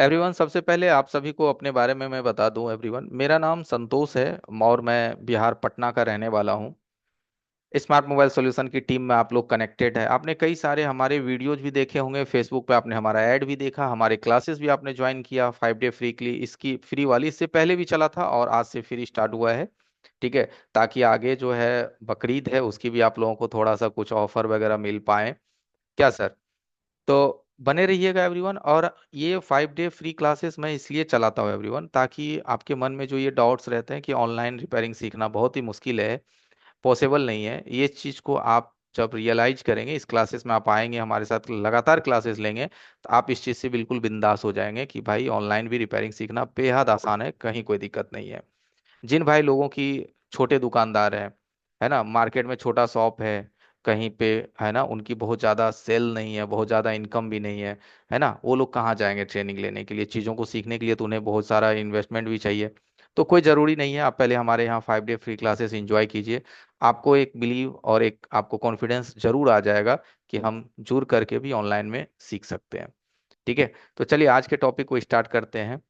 Everyone, सबसे पहले आप सभी को अपने बारे में मैं बता दूं। एवरीवन, मेरा नाम संतोष है और मैं बिहार पटना का रहने वाला हूं। स्मार्ट मोबाइल सॉल्यूशन की टीम में आप लोग कनेक्टेड है। आपने कई सारे हमारे वीडियोज भी देखे होंगे, फेसबुक पे आपने हमारा ऐड भी देखा, हमारे क्लासेस भी आपने ज्वाइन किया 5 डे फ्री के लिए। इसकी फ्री वाली इससे पहले भी चला था और आज से फ्री स्टार्ट हुआ है। ठीक है, ताकि आगे जो है बकरीद है उसकी भी आप लोगों को थोड़ा सा कुछ ऑफर वगैरह मिल पाए। क्या सर? तो बने रहिएगा एवरीवन। और ये 5 डे फ्री क्लासेस मैं इसलिए चलाता हूँ एवरीवन, ताकि आपके मन में जो ये डाउट्स रहते हैं कि ऑनलाइन रिपेयरिंग सीखना बहुत ही मुश्किल है, पॉसिबल नहीं है, ये चीज़ को आप जब रियलाइज करेंगे, इस क्लासेस में आप आएंगे, हमारे साथ लगातार क्लासेस लेंगे, तो आप इस चीज़ से बिल्कुल बिंदास हो जाएंगे कि भाई ऑनलाइन भी रिपेयरिंग सीखना बेहद आसान है, कहीं कोई दिक्कत नहीं है। जिन भाई लोगों की छोटे दुकानदार हैं, है ना, मार्केट में छोटा शॉप है कहीं पे, है ना, उनकी बहुत ज़्यादा सेल नहीं है, बहुत ज़्यादा इनकम भी नहीं है ना, वो लोग कहाँ जाएंगे ट्रेनिंग लेने के लिए, चीज़ों को सीखने के लिए? तो उन्हें बहुत सारा इन्वेस्टमेंट भी चाहिए। तो कोई ज़रूरी नहीं है, आप पहले हमारे यहाँ 5 डे फ्री क्लासेस एंजॉय कीजिए। आपको एक बिलीव और एक आपको कॉन्फिडेंस जरूर आ जाएगा कि हम जुड़ करके भी ऑनलाइन में सीख सकते हैं। ठीक है, तो चलिए आज के टॉपिक को स्टार्ट करते हैं।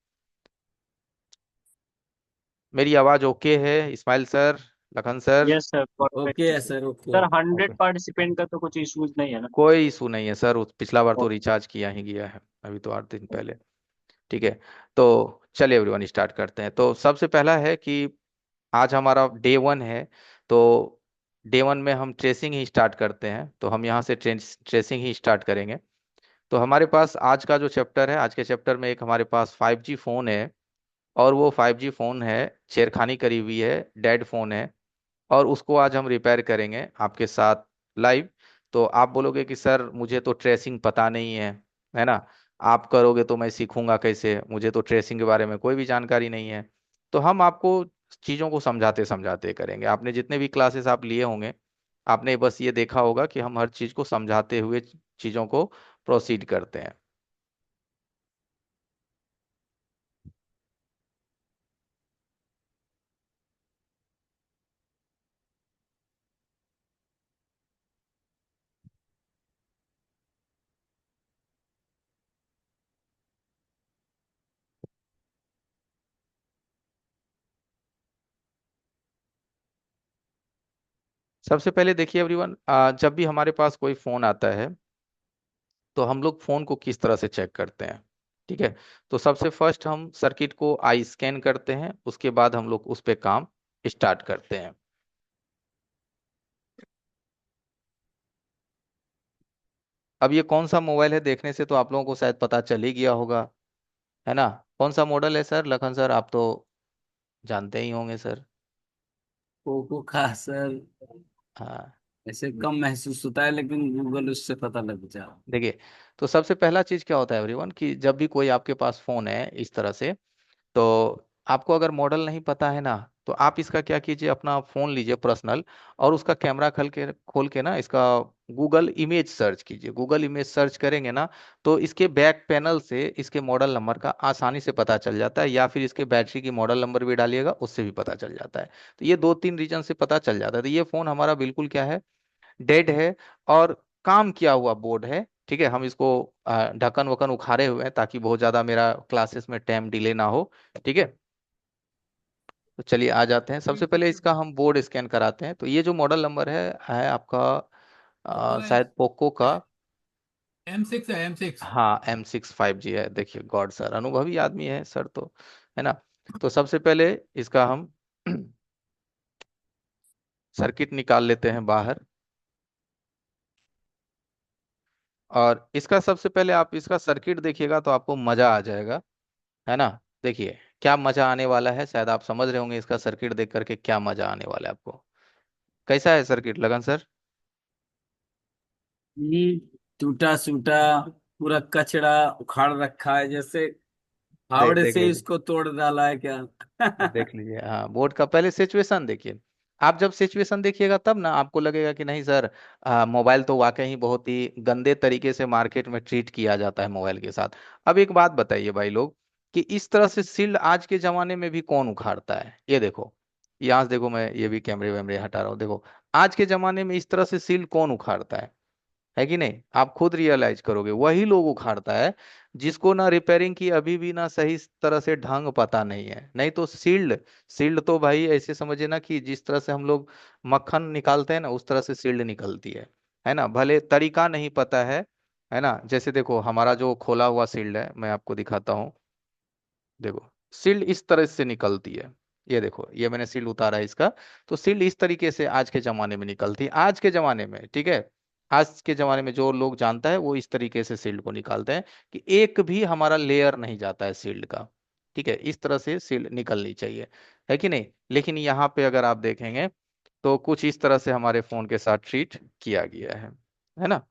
मेरी आवाज़ ओके है Ismail sir, Lakhan sir? Yes sir, okay perfect. है sir, okay sir okay. 100 okay, participant का तो कुछ इश्यूज नहीं है ना? कोई इशू नहीं है सर, पिछला बार तो ओके। रिचार्ज किया ही गया है, अभी तो 8 दिन पहले। ठीक है, तो चलिए एवरीवन स्टार्ट करते हैं। तो सबसे पहला है कि आज हमारा डे 1 है। तो डे 1 में हम ट्रेसिंग ही स्टार्ट करते हैं, तो हम यहाँ से ट्रेसिंग ही स्टार्ट करेंगे। तो हमारे पास आज का जो चैप्टर है, आज के चैप्टर में एक हमारे पास 5G फ़ोन है, और वो 5G फ़ोन है, छेड़खानी करी हुई है, डेड फ़ोन है, और उसको आज हम रिपेयर करेंगे आपके साथ लाइव। तो आप बोलोगे कि सर मुझे तो ट्रेसिंग पता नहीं है ना, आप करोगे तो मैं सीखूंगा कैसे, मुझे तो ट्रेसिंग के बारे में कोई भी जानकारी नहीं है। तो हम आपको चीज़ों को समझाते समझाते करेंगे। आपने जितने भी क्लासेस आप लिए होंगे, आपने बस ये देखा होगा कि हम हर चीज़ को समझाते हुए चीज़ों को प्रोसीड करते हैं। सबसे पहले देखिए एवरीवन, जब भी हमारे पास कोई फ़ोन आता है, तो हम लोग फोन को किस तरह से चेक करते हैं? ठीक है, तो सबसे फर्स्ट हम सर्किट को आई स्कैन करते हैं, उसके बाद हम लोग उस पे काम स्टार्ट करते हैं। अब ये कौन सा मोबाइल है, देखने से तो आप लोगों को शायद पता चल ही गया होगा, है ना? कौन सा मॉडल है सर? लखन सर आप तो जानते ही होंगे सर। पोको का सर हाँ, ऐसे कम महसूस होता है, लेकिन गूगल उससे पता लग जा। देखिए, तो सबसे पहला चीज क्या होता है एवरीवन, कि जब भी कोई आपके पास फोन है इस तरह से, तो आपको अगर मॉडल नहीं पता है ना, तो आप इसका क्या कीजिए, अपना फोन लीजिए पर्सनल, और उसका कैमरा खोल के ना इसका गूगल इमेज सर्च कीजिए। गूगल इमेज सर्च करेंगे ना, तो इसके बैक पैनल से इसके मॉडल नंबर का आसानी से पता चल जाता है, या फिर इसके बैटरी की मॉडल नंबर भी डालिएगा, उससे भी पता चल जाता है। तो ये 2-3 रीजन से पता चल जाता है। तो ये फोन हमारा बिल्कुल क्या है, डेड है, और काम किया हुआ बोर्ड है। ठीक है, हम इसको ढक्कन वक्कन उखाड़े हुए हैं, ताकि बहुत ज्यादा मेरा क्लासेस में टाइम डिले ना हो। ठीक है, तो चलिए आ जाते हैं। सबसे पहले इसका हम बोर्ड स्कैन कराते हैं। तो ये जो मॉडल नंबर है आपका, पोको है। शायद पोको का। M6 है, M6। हाँ, M6 5G है। देखिए, गॉड सर अनुभवी आदमी है सर तो, है ना? तो सबसे पहले इसका हम सर्किट निकाल लेते हैं बाहर। और इसका सबसे पहले आप इसका सर्किट देखिएगा तो आपको मजा आ जाएगा, है ना? देखिए क्या मजा आने वाला है, शायद आप समझ रहे होंगे इसका सर्किट देख करके क्या मजा आने वाला है आपको। कैसा है सर्किट लगन सर? टूटा सूटा, पूरा कचरा उखाड़ रखा है, जैसे देख फावड़े देख से लीजिए, इसको तोड़ डाला है क्या। देख लीजिए। हाँ, बोर्ड का पहले सिचुएशन देखिए। आप जब सिचुएशन देखिएगा तब ना आपको लगेगा कि नहीं सर, मोबाइल तो वाकई ही बहुत ही गंदे तरीके से मार्केट में ट्रीट किया जाता है मोबाइल के साथ। अब एक बात बताइए भाई लोग, कि इस तरह से सील्ड आज के जमाने में भी कौन उखाड़ता है? ये देखो, यहाँ से देखो, मैं ये भी कैमरे वैमरे हटा रहा हूँ, देखो आज के जमाने में इस तरह से सील्ड कौन उखाड़ता है है कि नहीं? आप खुद रियलाइज करोगे, वही लोग उखाड़ता है जिसको ना रिपेयरिंग की अभी भी ना सही तरह से ढंग पता नहीं है। नहीं तो सील्ड, सील्ड तो भाई ऐसे समझे ना कि जिस तरह से हम लोग मक्खन निकालते हैं ना, उस तरह से सील्ड निकलती है ना। भले तरीका नहीं पता है ना। जैसे देखो हमारा जो खोला हुआ सील्ड है, मैं आपको दिखाता हूँ। देखो सील्ड इस तरह से निकलती है। ये देखो, ये मैंने सील्ड उतारा है इसका। तो सील्ड इस तरीके से आज के जमाने में निकलती है, आज के जमाने में, ठीक है। आज के जमाने में जो लोग जानता है वो इस तरीके से सील्ड को निकालते हैं कि एक भी हमारा लेयर नहीं जाता है सील्ड का। ठीक है, इस तरह से सील्ड निकलनी चाहिए, है कि नहीं। लेकिन यहाँ पे अगर आप देखेंगे तो कुछ इस तरह से हमारे फोन के साथ ट्रीट किया गया है ना।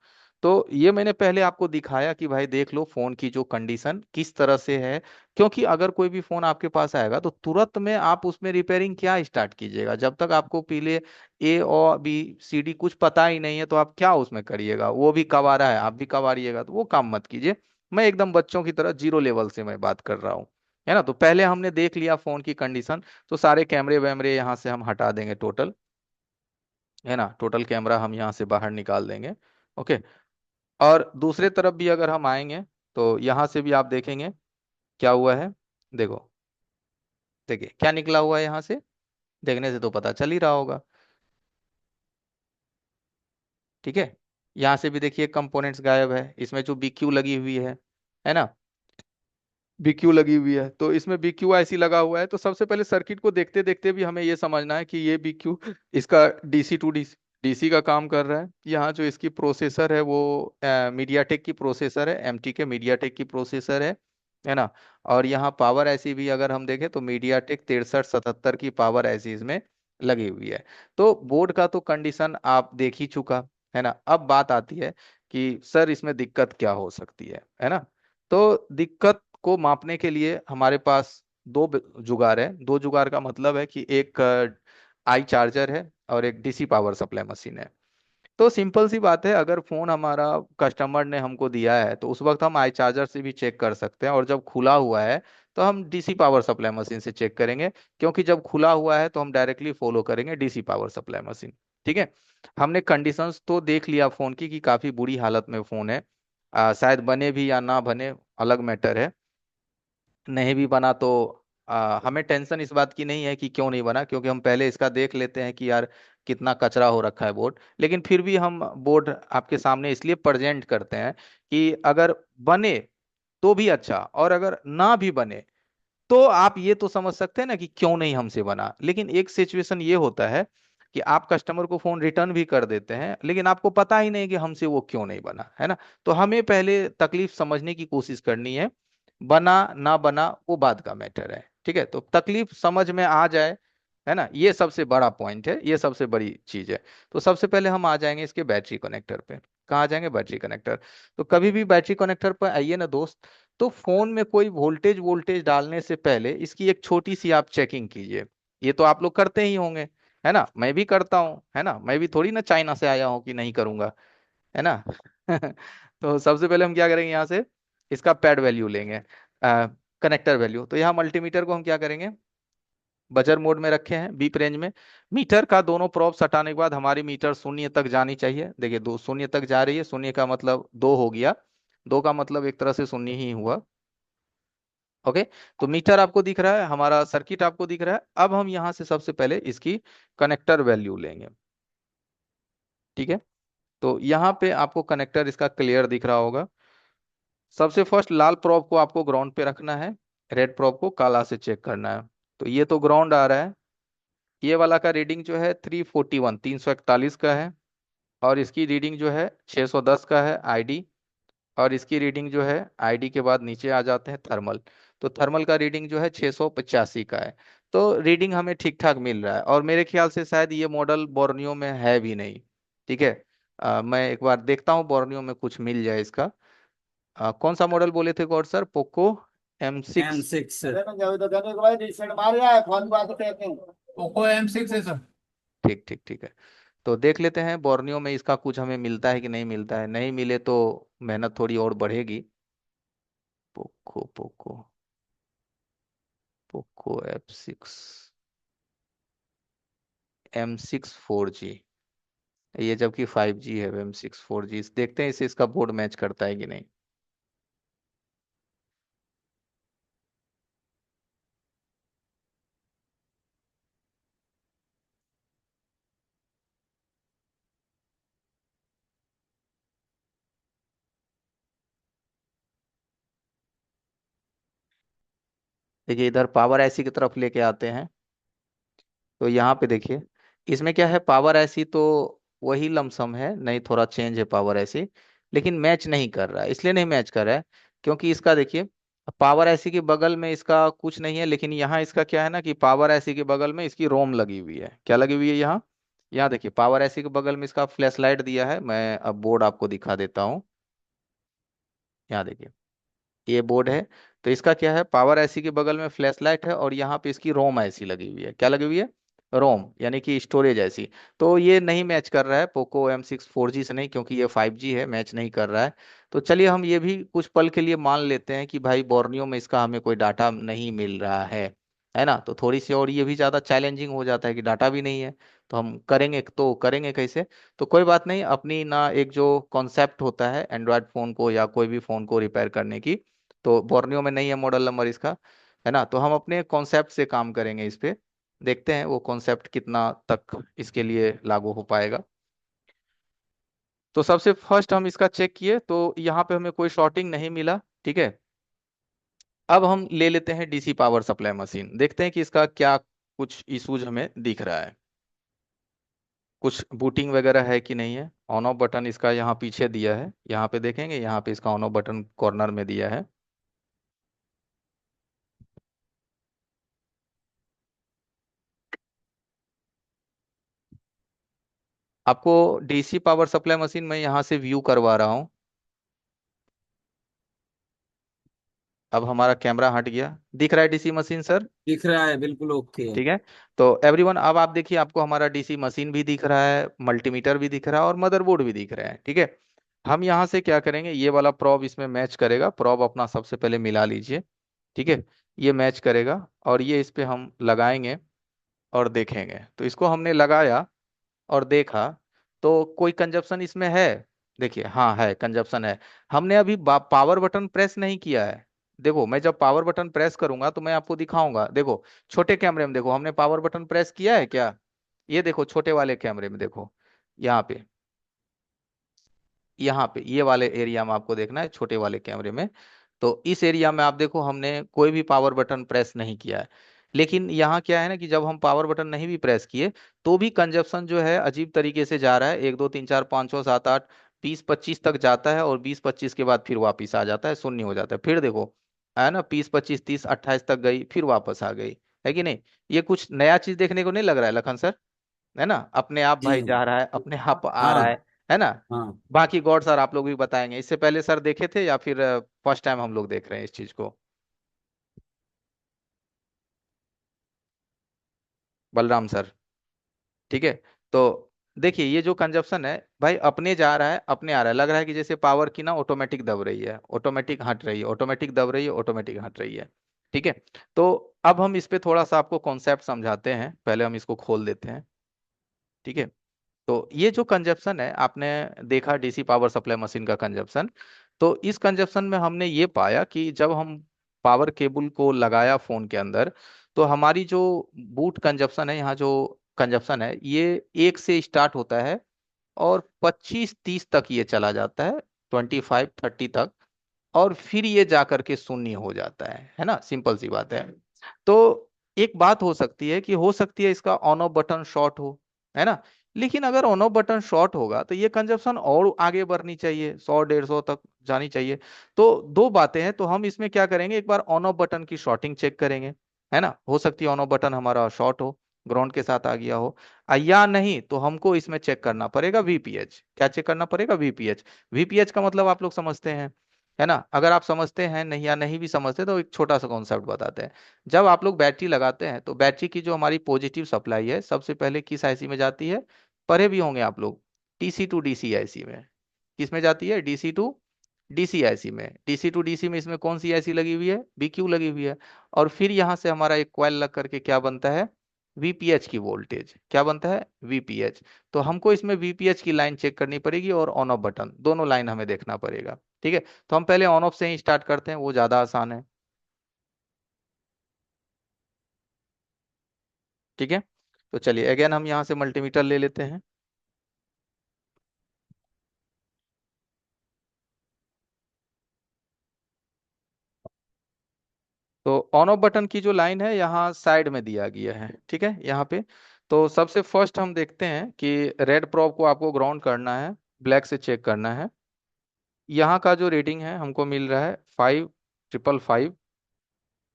तो ये मैंने पहले आपको दिखाया कि भाई देख लो फोन की जो कंडीशन किस तरह से है। क्योंकि अगर कोई भी फोन आपके पास आएगा तो तुरंत में आप उसमें रिपेयरिंग क्या स्टार्ट कीजिएगा, जब तक आपको पहले ए और बी सी डी कुछ पता ही नहीं है तो आप क्या उसमें करिएगा। वो भी कबाड़ा है, आप भी कबाड़िएगा, तो वो काम मत कीजिए। मैं एकदम बच्चों की तरह जीरो लेवल से मैं बात कर रहा हूँ, है ना। तो पहले हमने देख लिया फोन की कंडीशन, तो सारे कैमरे वैमरे यहाँ से हम हटा देंगे टोटल, है ना। टोटल कैमरा हम यहाँ से बाहर निकाल देंगे। ओके। और दूसरे तरफ भी अगर हम आएंगे तो यहाँ से भी आप देखेंगे क्या हुआ है। देखो, देखिए क्या निकला हुआ है यहाँ से, देखने से तो पता चल ही रहा होगा। ठीक है, यहाँ से भी देखिए कंपोनेंट्स गायब है, इसमें जो बीक्यू लगी हुई है ना। बीक्यू लगी हुई है, तो इसमें बीक्यू ऐसी लगा हुआ है। तो सबसे पहले सर्किट को देखते देखते भी हमें ये समझना है कि ये बीक्यू इसका डीसी टू डीसी डीसी का काम कर रहा है। यहाँ जो इसकी प्रोसेसर है वो मीडियाटेक की प्रोसेसर है, एमटी के मीडियाटेक की प्रोसेसर है ना। और यहाँ पावर ऐसी भी अगर हम देखें तो मीडियाटेक 6377 की पावर ऐसी इसमें लगी हुई है। तो बोर्ड का तो कंडीशन आप देख ही चुका, है ना। अब बात आती है कि सर इसमें दिक्कत क्या हो सकती है ना। तो दिक्कत को मापने के लिए हमारे पास दो जुगाड़ है। दो जुगाड़ का मतलब है कि एक आई चार्जर है और एक डीसी पावर सप्लाई मशीन है। तो सिंपल सी बात है, अगर फोन हमारा कस्टमर ने हमको दिया है तो उस वक्त हम आई चार्जर से भी चेक कर सकते हैं, और जब खुला हुआ है तो हम डीसी पावर सप्लाई मशीन से चेक करेंगे। क्योंकि जब खुला हुआ है तो हम डायरेक्टली फॉलो करेंगे डीसी पावर सप्लाई मशीन। ठीक है, हमने कंडीशंस तो देख लिया फोन की कि काफी बुरी हालत में फोन है। शायद बने भी या ना बने अलग मैटर है। नहीं भी बना तो हमें टेंशन इस बात की नहीं है कि क्यों नहीं बना, क्योंकि हम पहले इसका देख लेते हैं कि यार कितना कचरा हो रखा है बोर्ड। लेकिन फिर भी हम बोर्ड आपके सामने इसलिए प्रेजेंट करते हैं कि अगर बने तो भी अच्छा, और अगर ना भी बने तो आप ये तो समझ सकते हैं ना कि क्यों नहीं हमसे बना। लेकिन एक सिचुएशन ये होता है कि आप कस्टमर को फोन रिटर्न भी कर देते हैं लेकिन आपको पता ही नहीं कि हमसे वो क्यों नहीं बना, है ना। तो हमें पहले तकलीफ समझने की कोशिश करनी है, बना ना बना वो बात का मैटर है। ठीक है, तो तकलीफ समझ में आ जाए, है ना, ये सबसे बड़ा पॉइंट है, ये सबसे बड़ी चीज है। तो सबसे पहले हम आ जाएंगे इसके बैटरी कनेक्टर पे। कहाँ आ जाएंगे? Battery connector. तो कभी भी बैटरी कनेक्टर पर आइए ना दोस्त, तो फोन में कोई वोल्टेज वोल्टेज डालने से पहले इसकी एक छोटी सी आप चेकिंग कीजिए। ये तो आप लोग करते ही होंगे, है ना, मैं भी करता हूँ, है ना। मैं भी थोड़ी ना चाइना से आया हूँ कि नहीं करूंगा, है ना। तो सबसे पहले हम क्या करेंगे, यहाँ से इसका पैड वैल्यू लेंगे, कनेक्टर वैल्यू। तो यहाँ मल्टीमीटर को हम क्या करेंगे, बजर मोड में रखे हैं, बीप रेंज में। मीटर का दोनों प्रोब्स हटाने के बाद हमारी मीटर शून्य तक जानी चाहिए। देखिए दो शून्य तक जा रही है, शून्य का मतलब दो हो गया, दो का मतलब एक तरह से शून्य ही हुआ। ओके, तो मीटर आपको दिख रहा है, हमारा सर्किट आपको दिख रहा है। अब हम यहाँ से सबसे पहले इसकी कनेक्टर वैल्यू लेंगे। ठीक है, तो यहाँ पे आपको कनेक्टर इसका क्लियर दिख रहा होगा। सबसे फर्स्ट लाल प्रोब को आपको ग्राउंड पे रखना है, रेड प्रोब को काला से चेक करना है। तो ये तो ग्राउंड आ रहा है। ये वाला का रीडिंग जो है 341 341 का है, और इसकी रीडिंग जो है 610 का है आईडी। और इसकी रीडिंग जो है आईडी के बाद नीचे आ जाते हैं थर्मल। तो थर्मल का रीडिंग जो है 685 का है। तो रीडिंग हमें ठीक ठाक मिल रहा है, और मेरे ख्याल से शायद ये मॉडल बोर्नियो में है भी नहीं। ठीक है, मैं एक बार देखता हूँ बोर्नियो में कुछ मिल जाए इसका। कौन सा मॉडल बोले थे Gaur sir? Poco M M6। Six Poco M6 है सर। ठीक ठीक ठीक है, तो देख लेते हैं बोर्नियो में इसका कुछ हमें मिलता है कि नहीं मिलता है। नहीं मिले तो मेहनत थोड़ी और बढ़ेगी। Poco Poco Poco F6 M6 4G, ये जबकि 5G है, M6 4G। देखते हैं इसे इसका बोर्ड मैच करता है कि नहीं। देखिए इधर पावर ऐसी की तरफ लेके आते हैं, तो यहाँ पे देखिए इसमें क्या है, पावर ऐसी तो वही लमसम है, नहीं थोड़ा चेंज है पावर ऐसी, लेकिन मैच नहीं कर रहा है। इसलिए नहीं मैच कर रहा है क्योंकि इसका देखिए पावर ऐसी के बगल में इसका कुछ नहीं है, लेकिन यहाँ इसका क्या है ना कि पावर ऐसी के बगल में इसकी रोम लगी हुई है। क्या लगी हुई है यहाँ? यहाँ देखिए पावर ऐसी के बगल में इसका फ्लैश लाइट दिया है। मैं अब बोर्ड आपको दिखा देता हूँ। यहाँ देखिए ये बोर्ड है, तो इसका क्या है, पावर ऐसी के बगल में फ्लैश लाइट है और यहाँ पे इसकी रोम ऐसी लगी हुई है। क्या लगी हुई है? रोम, यानी कि स्टोरेज ऐसी। तो ये नहीं मैच कर रहा है पोको M6 4G से, नहीं, क्योंकि ये 5G है, मैच नहीं कर रहा है। तो चलिए हम ये भी कुछ पल के लिए मान लेते हैं कि भाई बोर्नियो में इसका हमें कोई डाटा नहीं मिल रहा है ना। तो थोड़ी सी और ये भी ज़्यादा चैलेंजिंग हो जाता है कि डाटा भी नहीं है, तो हम करेंगे तो करेंगे कैसे। तो कोई बात नहीं, अपनी ना एक जो कॉन्सेप्ट होता है एंड्रॉयड फ़ोन को या कोई भी फ़ोन को रिपेयर करने की, तो बोर्नियो में नहीं है मॉडल नंबर इसका, है ना। तो हम अपने कॉन्सेप्ट से काम करेंगे इस पे, देखते हैं वो कॉन्सेप्ट कितना तक इसके लिए लागू हो पाएगा। तो सबसे फर्स्ट हम इसका चेक किए तो यहाँ पे हमें कोई शॉर्टिंग नहीं मिला, ठीक है। अब हम ले लेते हैं DC पावर सप्लाई मशीन, देखते हैं कि इसका क्या कुछ इश्यूज हमें दिख रहा है, कुछ बूटिंग वगैरह है कि नहीं है। ऑन ऑफ बटन इसका यहाँ पीछे दिया है, यहाँ पे देखेंगे, यहाँ पे इसका ऑन ऑफ बटन कॉर्नर में दिया है। आपको DC पावर सप्लाई मशीन मैं यहाँ से व्यू करवा रहा हूँ। अब हमारा कैमरा हट गया, दिख रहा है DC मशीन सर? दिख रहा है, बिल्कुल ओके। ठीक है। तो एवरीवन अब आप देखिए, आपको हमारा DC मशीन भी दिख रहा है, मल्टीमीटर भी दिख रहा है और मदरबोर्ड भी दिख रहा है, ठीक है। हम यहाँ से क्या करेंगे, ये वाला प्रॉब इसमें मैच करेगा। प्रॉब अपना सबसे पहले मिला लीजिए, ठीक है। ये मैच करेगा और ये इस पे हम लगाएंगे और देखेंगे। तो इसको हमने लगाया और देखा तो कोई कंजप्शन इसमें है? देखिए हाँ है, कंजप्शन है। हमने अभी पावर बटन प्रेस नहीं किया है। देखो मैं जब पावर बटन प्रेस करूंगा तो मैं आपको दिखाऊंगा। देखो छोटे कैमरे में देखो, हमने पावर बटन प्रेस किया है क्या? ये देखो छोटे वाले कैमरे में देखो, यहाँ पे, यहाँ पे ये वाले एरिया में आपको देखना है, छोटे वाले कैमरे में। तो इस एरिया में आप देखो हमने कोई भी पावर बटन प्रेस नहीं किया है। लेकिन यहाँ क्या है ना कि जब हम पावर बटन नहीं भी प्रेस किए तो भी कंजप्शन जो है अजीब तरीके से जा रहा है। 1 2 3 4 5 6 7 8 20 25 तक जाता है और 20 25 के बाद फिर वापस आ जाता है, शून्य हो जाता है। फिर देखो है ना, 20 25 30 28 तक गई, फिर वापस आ गई, है कि नहीं। ये कुछ नया चीज देखने को नहीं लग रहा है लखन सर? है ना, अपने आप जी भाई जा रहा है, अपने आप आ रहा हाँ है ना। हाँ। बाकी गॉड सर आप लोग भी बताएंगे, इससे पहले सर देखे थे या फिर फर्स्ट टाइम हम लोग देख रहे हैं इस चीज को? बलराम सर, ठीक है। तो देखिए ये जो कंजप्शन है भाई, अपने जा रहा है अपने आ रहा है, लग रहा है कि जैसे पावर की ना ऑटोमेटिक दब रही है, ऑटोमेटिक हट रही है, ऑटोमेटिक दब रही है, ऑटोमेटिक हट रही है, ठीक है। तो अब हम इस पे थोड़ा सा आपको कॉन्सेप्ट समझाते हैं, पहले हम इसको खोल देते हैं, ठीक है। तो ये जो कंजप्शन है आपने देखा, DC पावर सप्लाई मशीन का कंजप्शन। तो इस कंजप्शन में हमने ये पाया कि जब हम पावर केबल को लगाया फोन के अंदर, तो हमारी जो बूट कंजप्शन है, यहाँ जो कंजप्शन है ये 1 से स्टार्ट होता है और 25 30 तक ये चला जाता है, 25 30 तक, और फिर ये जा करके शून्य हो जाता है ना। सिंपल सी बात है। तो एक बात हो सकती है कि हो सकती है इसका ऑन ऑफ बटन शॉर्ट हो, है ना। लेकिन अगर ऑन ऑफ बटन शॉर्ट होगा तो ये कंजप्शन और आगे बढ़नी चाहिए, 100 150 तक जानी चाहिए। तो दो बातें हैं, तो हम इसमें क्या करेंगे, एक बार ऑन ऑफ बटन की शॉर्टिंग चेक करेंगे, है ना। हो सकती है ऑन ऑफ बटन हमारा शॉर्ट हो, ग्राउंड के साथ आ गया हो, या नहीं तो हमको इसमें चेक करना पड़ेगा VPH। क्या चेक करना पड़ेगा? VPH। VPH का मतलब आप लोग समझते हैं, है ना। अगर आप समझते हैं नहीं या नहीं भी समझते तो एक छोटा सा कॉन्सेप्ट बताते हैं। जब आप लोग बैटरी लगाते हैं तो बैटरी की जो हमारी पॉजिटिव सप्लाई है सबसे पहले किस IC में जाती है? पढ़े भी होंगे आप लोग, TC to DC IC में। किस में जाती है? DC to DC IC में। DC to DC में इसमें कौन सी IC लगी हुई है? BQ लगी हुई है। और फिर यहाँ से हमारा एक कॉइल लग करके क्या बनता है? वीपीएच की वोल्टेज क्या बनता है, वीपीएच। तो हमको इसमें वीपीएच की लाइन चेक करनी पड़ेगी और ऑन ऑफ बटन दोनों लाइन हमें देखना पड़ेगा। ठीक है, तो हम पहले ऑन ऑफ से ही स्टार्ट करते हैं, वो ज्यादा आसान है। ठीक है, तो चलिए अगेन हम यहाँ से मल्टीमीटर ले लेते हैं। तो ऑन ऑफ बटन की जो लाइन है यहाँ साइड में दिया गया है, ठीक है यहाँ पे। तो सबसे फर्स्ट हम देखते हैं कि रेड प्रोब को आपको ग्राउंड करना है, ब्लैक से चेक करना है। यहाँ का जो रीडिंग है हमको मिल रहा है 5,555।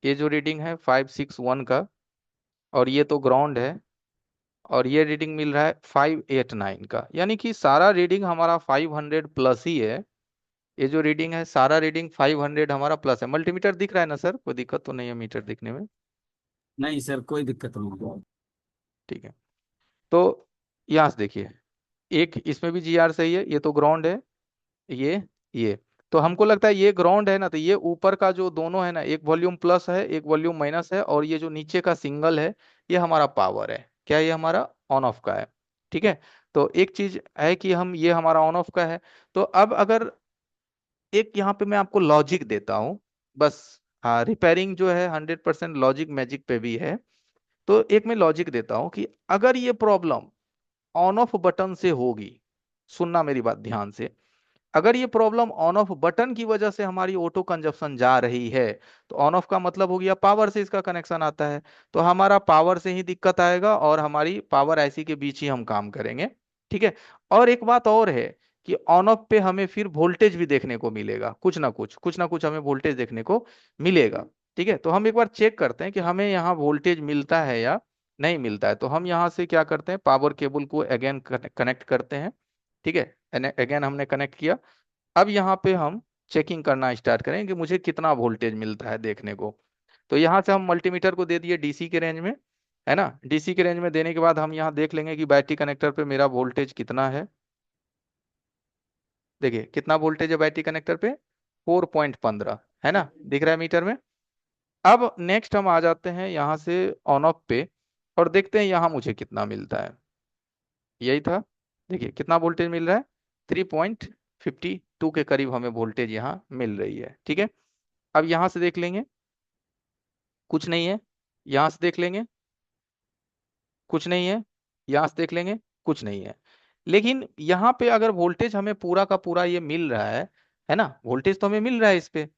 ये जो रीडिंग है 561 का, और ये तो ग्राउंड है। और ये रीडिंग मिल रहा है 589 का, यानी कि सारा रीडिंग हमारा 500 प्लस ही है। ये जो रीडिंग है सारा रीडिंग 500 हमारा प्लस है। मल्टीमीटर दिख रहा है ना सर, कोई दिक्कत तो नहीं है मीटर दिखने में? नहीं सर, कोई दिक्कत नहीं। ठीक है, तो यहाँ से देखिए, एक इसमें भी जी आर सही है, ये तो ग्राउंड है। ये तो हमको लगता है ये ग्राउंड है ना, तो ये ऊपर का जो दोनों है ना, एक वॉल्यूम प्लस है एक वॉल्यूम माइनस है, और ये जो नीचे का सिंगल है ये हमारा पावर है। क्या ये हमारा ऑन ऑफ का है? ठीक है, तो एक चीज है कि हम ये हमारा ऑन ऑफ का है। तो अब अगर एक यहाँ पे मैं आपको लॉजिक देता हूँ बस। हाँ, रिपेयरिंग जो है 100% लॉजिक मैजिक पे भी है। तो एक मैं लॉजिक देता हूँ कि अगर ये प्रॉब्लम ऑन ऑफ बटन से होगी, सुनना मेरी बात ध्यान से, अगर ये प्रॉब्लम ऑन ऑफ बटन की वजह से हमारी ऑटो कंजप्शन जा रही है, तो ऑन ऑफ का मतलब हो गया पावर से इसका कनेक्शन आता है, तो हमारा पावर से ही दिक्कत आएगा और हमारी पावर ऐसी के बीच ही हम काम करेंगे। ठीक है, और एक बात और है कि ऑन ऑफ पे हमें फिर वोल्टेज भी देखने को मिलेगा, कुछ ना कुछ हमें वोल्टेज देखने को मिलेगा। ठीक है, तो हम एक बार चेक करते हैं कि हमें यहाँ वोल्टेज मिलता है या नहीं मिलता है। तो हम यहाँ से क्या करते हैं, पावर केबल को अगेन कनेक्ट करते हैं। ठीक है, अगेन हमने कनेक्ट किया। अब यहाँ पे हम चेकिंग करना स्टार्ट करें कि मुझे कितना वोल्टेज मिलता है देखने को। तो यहाँ से हम मल्टीमीटर को दे दिए डीसी के रेंज में, है ना। डीसी के रेंज में देने के बाद हम यहाँ देख लेंगे कि बैटरी कनेक्टर पे मेरा वोल्टेज कितना है। देखिए कितना वोल्टेज है बैटरी कनेक्टर पे, 4.15, है ना, दिख रहा है मीटर में। अब नेक्स्ट हम आ जाते हैं यहाँ से ऑन ऑफ पे, और देखते हैं यहाँ मुझे कितना मिलता है। यही था, देखिए कितना वोल्टेज मिल रहा है, 3.52 के करीब हमें वोल्टेज यहाँ मिल रही है। ठीक है, अब यहां से देख लेंगे, कुछ नहीं है। यहां से देख लेंगे, कुछ नहीं है। यहां से देख लेंगे, कुछ नहीं है। लेकिन यहाँ पे अगर वोल्टेज हमें पूरा का पूरा ये मिल रहा है ना, वोल्टेज तो हमें मिल रहा है इस पे,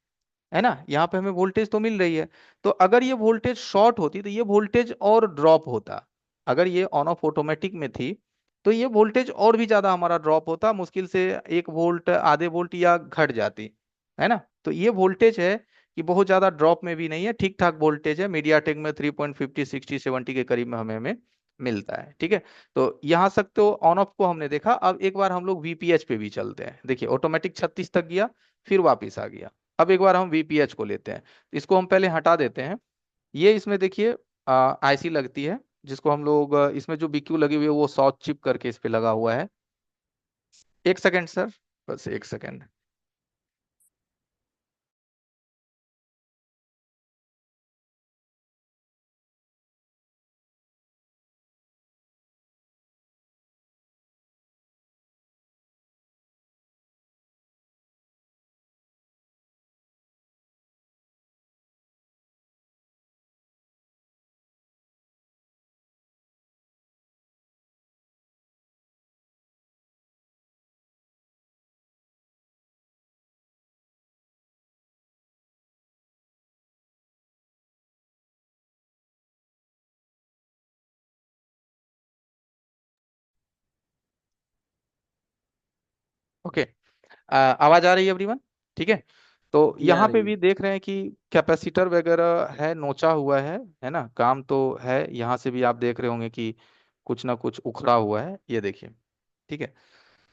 है ना, यहाँ पे हमें वोल्टेज तो मिल रही है। तो अगर ये वोल्टेज शॉर्ट होती तो ये वोल्टेज और ड्रॉप होता। अगर ये ऑन ऑफ ऑटोमेटिक में थी तो ये वोल्टेज और भी ज्यादा हमारा ड्रॉप होता, मुश्किल से 1 वोल्ट आधे वोल्ट या घट जाती, है ना। तो ये वोल्टेज है कि बहुत ज्यादा ड्रॉप में भी नहीं है, ठीक ठाक वोल्टेज है। मीडियाटेक में 3.50 60 70 के करीब में हमें हमें मिलता है। ठीक है, तो यहाँ तक तो ऑन ऑफ को हमने देखा। अब एक बार हम लोग वीपीएच पे भी चलते हैं। देखिए ऑटोमेटिक 36 तक गया, फिर वापिस आ गया। अब एक बार हम वीपीएच को लेते हैं, इसको हम पहले हटा देते हैं। ये इसमें देखिए आईसी लगती है, जिसको हम लोग इसमें जो बीक्यू लगी हुई है वो सॉ चिप करके इस पे लगा हुआ है। एक सेकंड सर, बस एक सेकंड। ओके, आवाज आ रही है एवरीवन? ठीक है, तो ये आ यहाँ पे रही है। भी देख रहे हैं कि कैपेसिटर वगैरह है, नोचा हुआ है ना, काम तो है। यहाँ से भी आप देख रहे होंगे कि कुछ ना कुछ उखड़ा हुआ है, ये देखिए। ठीक है,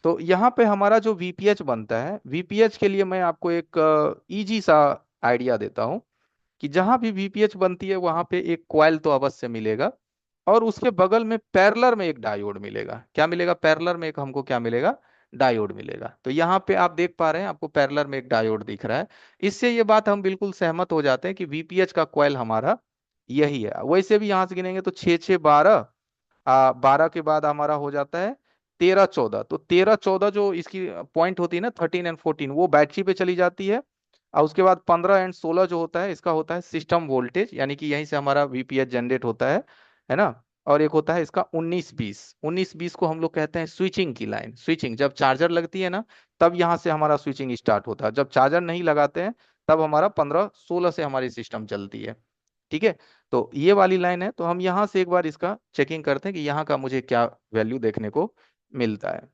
तो यहाँ पे हमारा जो वीपीएच बनता है, वीपीएच के लिए मैं आपको एक इजी सा आइडिया देता हूँ कि जहां भी वीपीएच बनती है वहां पे एक कॉइल तो अवश्य मिलेगा, और उसके बगल में पैरेलल में एक डायोड मिलेगा। क्या मिलेगा पैरेलल में? एक हमको क्या मिलेगा, डायोड मिलेगा। तो यहाँ पे आप देख पा रहे हैं, आपको पैरेलल में एक डायोड दिख रहा है। इससे ये बात हम बिल्कुल सहमत हो जाते हैं कि वीपीएच का कॉइल हमारा यही है। वैसे भी यहां से गिनेंगे तो 6 6 12, 12 के बाद हमारा हो जाता है 13 14। तो 13 14 जो इसकी पॉइंट होती है ना, 13 एंड 14, वो बैटरी पे चली जाती है। और उसके बाद 15 एंड 16 जो होता है, इसका होता है सिस्टम वोल्टेज, यानी कि यहीं से हमारा वीपीएच जनरेट होता है ना। और एक होता है इसका 19 20। 19 20 को हम लोग कहते हैं स्विचिंग की लाइन। स्विचिंग जब चार्जर लगती है ना, तब यहाँ से हमारा स्विचिंग स्टार्ट होता है। जब चार्जर नहीं लगाते हैं, तब हमारा 15 16 से हमारी सिस्टम चलती है। ठीक है। तो ये वाली लाइन है, तो हम यहाँ से एक बार इसका चेकिंग करते हैं कि यहाँ का मुझे क्या वैल्यू देखने को मिलता है।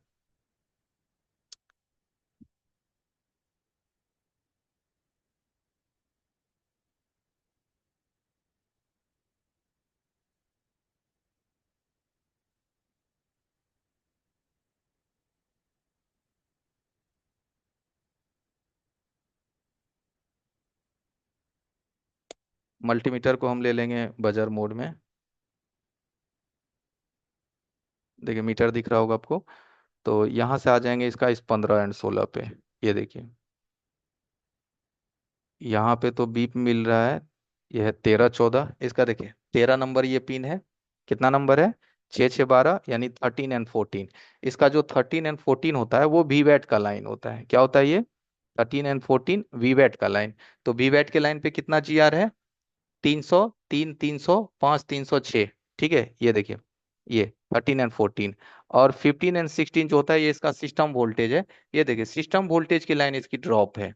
मल्टीमीटर को हम ले लेंगे बजर मोड में। देखिए मीटर दिख रहा होगा आपको। तो यहाँ से आ जाएंगे इसका इस 15 एंड 16 पे। ये देखिए यहाँ पे तो बीप मिल रहा है। यह है 13 14। इसका देखिए 13 नंबर ये पिन है। कितना नंबर है? 6 6 12, यानी 13 एंड 14। इसका जो 13 एंड 14 होता है वो वीवैट का लाइन होता है। क्या होता है ये? 13 एंड 14 वीवैट का लाइन। तो वीवैट के लाइन पे कितना जीआर है? 300 3 300 5 306। ठीक है, ये देखिए ये 13 एंड 14। और 15 एंड 16 जो होता है, ये इसका सिस्टम वोल्टेज है। ये देखिए सिस्टम वोल्टेज की लाइन इसकी ड्रॉप है।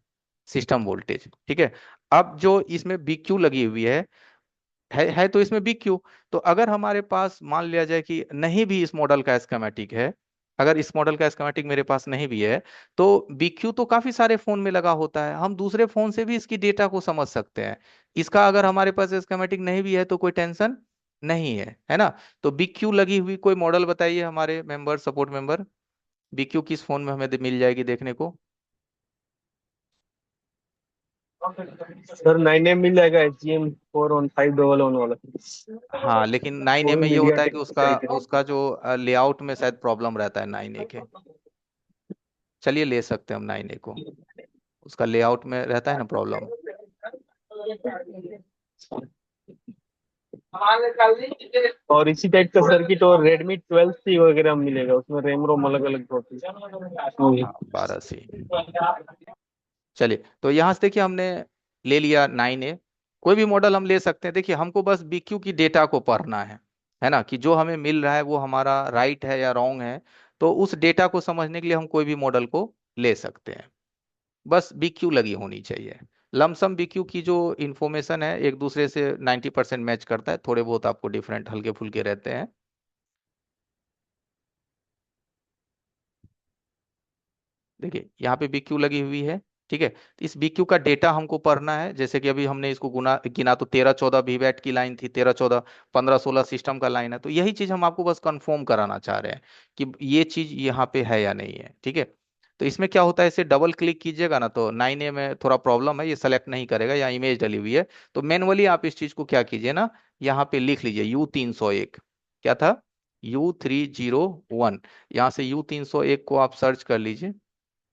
सिस्टम वोल्टेज, ठीक है। अब जो इसमें बीक्यू लगी हुई है तो इसमें बीक्यू। तो अगर हमारे पास मान लिया जाए कि नहीं भी इस मॉडल का स्कीमेटिक है, अगर इस मॉडल का स्कीमेटिक मेरे पास नहीं भी है, तो बीक्यू तो काफी सारे फोन में लगा होता है। हम दूसरे फोन से भी इसकी डेटा को समझ सकते हैं। इसका अगर हमारे पास स्कीमेटिक नहीं भी है तो कोई टेंशन नहीं है ना। तो बीक्यू लगी हुई कोई मॉडल बताइए हमारे मेंबर, सपोर्ट मेंबर। बीक्यू किस फोन में हमें मिल जाएगी देखने को? सर 9M मिल जाएगा, HGM 41511 वाला। हाँ, लेकिन 9A वो में भी ये मीडिया होता है टेक कि की उसका साइड है। उसका जो लेआउट में शायद प्रॉब्लम रहता है 9A के। चलिए ले सकते हैं हम 9A को। उसका लेआउट में रहता है ना प्रॉब्लम। और इसी टाइप का सर्किट और Redmi 12C वगैरह मिलेगा, उसमें रैम रोम अलग अलग होती है। हाँ, 12C। चलिए, तो यहाँ से देखिए हमने ले लिया 9A। कोई भी मॉडल हम ले सकते हैं। देखिए हमको बस बीक्यू की डेटा को पढ़ना है ना, कि जो हमें मिल रहा है वो हमारा राइट है या रॉन्ग है। तो उस डेटा को समझने के लिए हम कोई भी मॉडल को ले सकते हैं। बस बीक्यू लगी होनी चाहिए। लमसम बीक्यू की जो इंफॉर्मेशन है एक दूसरे से 90% मैच करता है। थोड़े बहुत आपको डिफरेंट हल्के फुल्के रहते हैं। देखिए यहाँ पे बीक्यू लगी हुई है। ठीक है, तो इस बीक्यू का डेटा हमको पढ़ना है। जैसे कि अभी हमने इसको गुना गिना तो 13 14 वीवैट की लाइन थी, 13 14 15 16 सिस्टम का लाइन है। तो यही चीज हम आपको बस कंफर्म कराना चाह रहे हैं कि ये चीज यहाँ पे है या नहीं है। ठीक है। तो इसमें क्या होता है, इसे डबल क्लिक कीजिएगा ना तो 9A में थोड़ा प्रॉब्लम है, ये सेलेक्ट नहीं करेगा, या इमेज डली हुई है। तो मैनुअली आप इस चीज को क्या कीजिए ना, यहाँ पे लिख लीजिए U 301। क्या था? U 301। यहाँ से U 301 को आप सर्च कर लीजिए।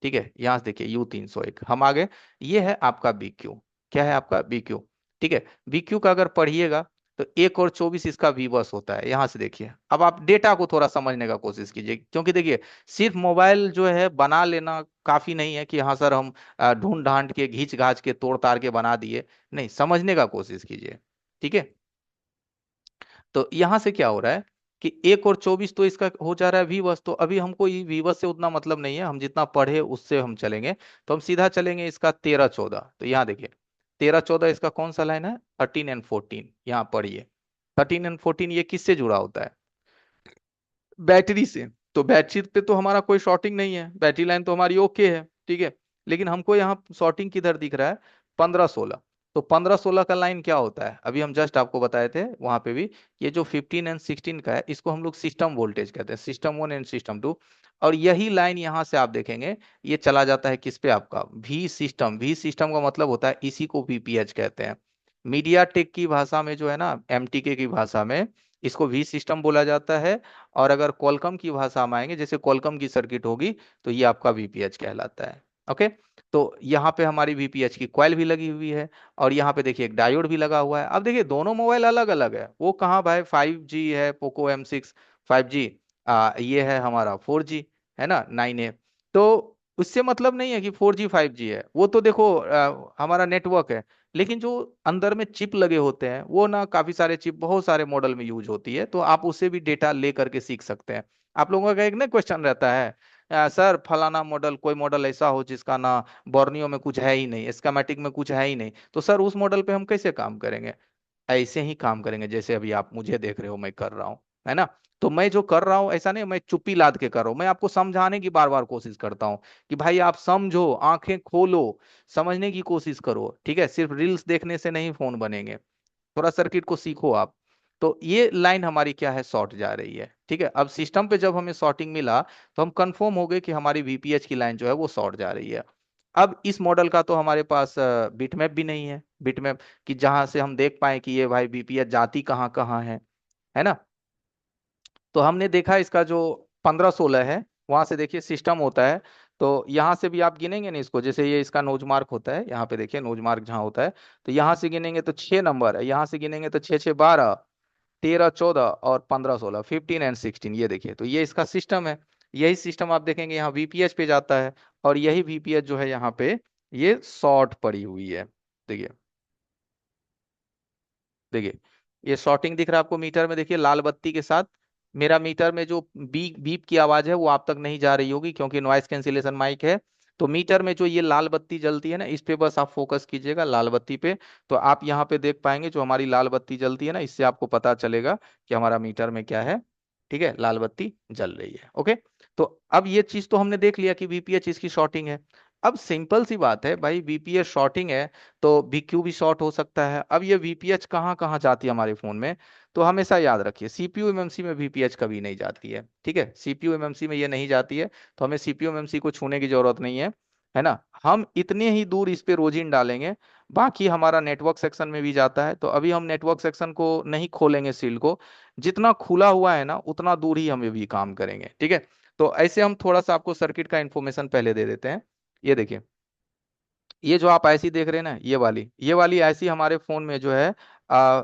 ठीक है, यहां से देखिए U 301 हम आ गए। ये है आपका बीक्यू। क्या है आपका बीक्यू? ठीक है। बीक्यू का अगर पढ़िएगा तो 1 और 24 इसका वीवर्स होता है। यहां से देखिए, अब आप डेटा को थोड़ा समझने का कोशिश कीजिए, क्योंकि देखिए सिर्फ मोबाइल जो है बना लेना काफी नहीं है कि हाँ सर हम ढूंढ ढांड के घींच घाच के तोड़ ताड़ के बना दिए। नहीं, समझने का कोशिश कीजिए। ठीक है। तो यहां से क्या हो रहा है कि 1 और 24 तो इसका हो जा रहा है वीवर्स। तो अभी हमको ये वीवर्स से उतना मतलब नहीं है, हम जितना पढ़े उससे हम चलेंगे। तो हम सीधा चलेंगे इसका 13 14। तो यहाँ देखिए 13 14 इसका कौन सा लाइन है? 13 एंड 14। यहाँ पढ़िए 13 एंड 14 ये किससे जुड़ा होता है? बैटरी से। तो बैटरी पे तो हमारा कोई शॉर्टिंग नहीं है, बैटरी लाइन तो हमारी ओके है। ठीक है। लेकिन हमको यहाँ शॉर्टिंग किधर दिख रहा है? 15 16। तो 15 16 का लाइन क्या होता है? अभी हम जस्ट आपको बताए थे वहां पे भी। ये जो 15 एंड 16 का है, इसको हम लोग सिस्टम वोल्टेज कहते हैं, सिस्टम 1 एंड सिस्टम 2। और यही लाइन यहाँ से आप देखेंगे ये चला जाता है किस पे? आपका वी सिस्टम। वी सिस्टम का मतलब होता है, इसी को वीपीएच कहते हैं। मीडिया टेक की भाषा में जो है ना, एमटीके की भाषा में इसको वी सिस्टम बोला जाता है। और अगर कॉलकम की भाषा में आएंगे, जैसे कॉलकम की सर्किट होगी, तो ये आपका वीपीएच कहलाता है। ओके। तो यहाँ पे हमारी वीपीएच की कॉइल भी लगी हुई है, और यहाँ पे देखिए एक डायोड भी लगा हुआ है। अब देखिए दोनों मोबाइल अलग अलग है, वो कहाँ भाई 5G है पोको M6 5G, ये है हमारा 4G, है ना 9A। तो उससे मतलब नहीं है कि 4G 5G है, वो तो देखो हमारा नेटवर्क है। लेकिन जो अंदर में चिप लगे होते हैं वो ना, काफी सारे चिप बहुत सारे मॉडल में यूज होती है, तो आप उससे भी डेटा ले करके सीख सकते हैं। आप लोगों का एक ना क्वेश्चन रहता है, सर फलाना मॉडल, कोई मॉडल ऐसा हो जिसका ना बोर्नियो में कुछ है ही नहीं, स्कीमेटिक में कुछ है ही नहीं, तो सर उस मॉडल पे हम कैसे काम करेंगे? ऐसे ही काम करेंगे जैसे अभी आप मुझे देख रहे हो मैं कर रहा हूँ, है ना। तो मैं जो कर रहा हूँ ऐसा नहीं मैं चुप्पी लाद के कर रहा हूँ, मैं आपको समझाने की बार बार कोशिश करता हूँ कि भाई आप समझो, आंखें खोलो, समझने की कोशिश करो, ठीक है। सिर्फ रील्स देखने से नहीं फोन बनेंगे, थोड़ा सर्किट को सीखो आप। तो ये लाइन हमारी क्या है, शॉर्ट जा रही है, ठीक है। अब सिस्टम पे जब हमें शॉर्टिंग मिला तो हम कंफर्म हो गए कि हमारी वीपीएच की लाइन जो है वो शॉर्ट जा रही है। अब इस मॉडल का तो हमारे पास बिटमैप भी नहीं है, बिटमैप कि जहां से हम देख पाए कि ये भाई वीपीएच जाती कहाँ कहाँ है ना। तो हमने देखा इसका जो 15-16 है, वहां से देखिए सिस्टम होता है। तो यहाँ से भी आप गिनेंगे ना इसको, जैसे ये इसका नोज मार्क होता है, यहाँ पे देखिए नोज मार्क जहाँ होता है, तो यहाँ से गिनेंगे तो 6 नंबर है, यहाँ से गिनेंगे तो 6 6 12, 13 14 और 15 16, 15 एंड 16, ये देखिए। तो ये इसका सिस्टम है। यही सिस्टम आप देखेंगे यहाँ वीपीएच पे जाता है, और यही वीपीएच जो है यहाँ पे ये शॉर्ट पड़ी हुई है। देखिए, देखिए ये शॉर्टिंग दिख रहा है आपको मीटर में, देखिए लाल बत्ती के साथ। मेरा मीटर में जो बीप बीप की आवाज है वो आप तक नहीं जा रही होगी क्योंकि नॉइस कैंसिलेशन माइक है। तो मीटर में जो ये लाल बत्ती जलती है ना, इस पे बस आप फोकस कीजिएगा, लाल बत्ती पे। तो आप यहाँ पे देख पाएंगे जो हमारी लाल बत्ती जलती है ना, इससे आपको पता चलेगा कि हमारा मीटर में क्या है, ठीक है, लाल बत्ती जल रही है। ओके। तो अब ये चीज तो हमने देख लिया कि वीपीएच इसकी शॉर्टिंग है। अब सिंपल सी बात है भाई, वीपीएच शॉर्टिंग है तो बीक्यू भी शॉर्ट हो सकता है। अब ये वीपीएच कहाँ कहाँ जाती है हमारे फोन में, तो हमेशा याद रखिए सीपीयू एमएमसी में वीपीएच कभी नहीं जाती है, ठीक है। सीपीयू एमएमसी में ये नहीं जाती है, तो हमें सीपीयू एमएमसी को छूने की जरूरत नहीं है ना। हम इतने ही दूर इस पे रोजिन डालेंगे। बाकी हमारा नेटवर्क सेक्शन में भी जाता है, तो अभी हम नेटवर्क सेक्शन को नहीं खोलेंगे सील को, जितना खुला हुआ है ना उतना दूर ही हम भी काम करेंगे, ठीक है। तो ऐसे हम थोड़ा सा आपको सर्किट का इन्फॉर्मेशन पहले दे देते हैं। ये देखिए, ये जो आप आईसी देख रहे हैं ना, ये वाली आईसी हमारे फोन में जो है आ,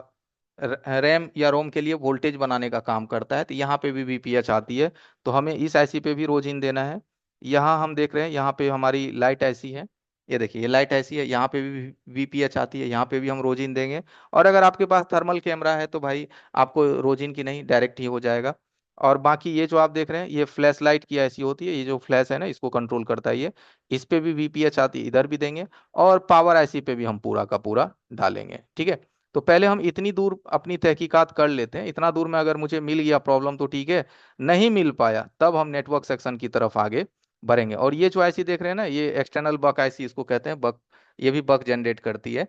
रैम या रोम के लिए वोल्टेज बनाने का काम करता है। तो यहाँ पे भी वीपीएच आती है, तो हमें इस आईसी पे भी रोज इन देना है। यहाँ हम देख रहे हैं, यहाँ पे हमारी लाइट आईसी है, ये देखिए ये लाइट आईसी है, यहाँ पे भी वीपीएच आती है, यहाँ पे भी हम रोजिन देंगे। और अगर आपके पास थर्मल कैमरा है तो भाई आपको रोजिन की नहीं, डायरेक्ट ही हो जाएगा। और बाकी ये जो आप देख रहे हैं ये फ्लैश लाइट की ऐसी होती है, ये जो फ्लैश है ना इसको कंट्रोल करता है ये, इस पे भी वीपीएच आती है, इधर भी देंगे। और पावर आईसी पे भी हम पूरा का पूरा डालेंगे, ठीक है। तो पहले हम इतनी दूर अपनी तहकीकात कर लेते हैं, इतना दूर में अगर मुझे मिल गया प्रॉब्लम तो ठीक है, नहीं मिल पाया तब हम नेटवर्क सेक्शन की तरफ आगे बढ़ेंगे। और ये जो आईसी देख रहे हैं ना, ये एक्सटर्नल बक आईसी इसको कहते हैं, बक, ये भी बक जनरेट करती है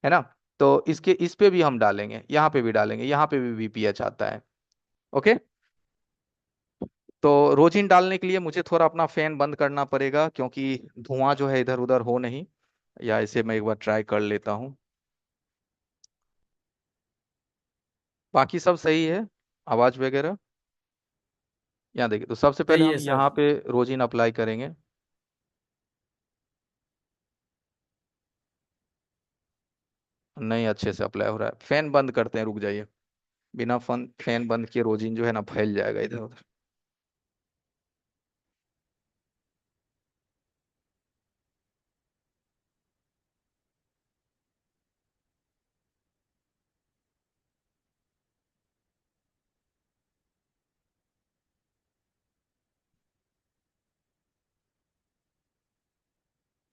ना। तो इसके इस पे भी हम डालेंगे, यहाँ पे भी डालेंगे, यहाँ पे भी वीपीएच आता है। ओके। तो रोजिन डालने के लिए मुझे थोड़ा अपना फैन बंद करना पड़ेगा क्योंकि धुआं जो है इधर उधर हो नहीं, या इसे मैं एक बार ट्राई कर लेता हूँ। बाकी सब सही है, आवाज वगैरह। यहाँ देखिए, तो सबसे पहले सही हम है सर। यहाँ पे रोजिन अप्लाई करेंगे। नहीं अच्छे से अप्लाई हो रहा है, फैन बंद करते हैं, रुक जाइए। बिना फैन बंद किए रोजिन जो है ना फैल जाएगा इधर उधर।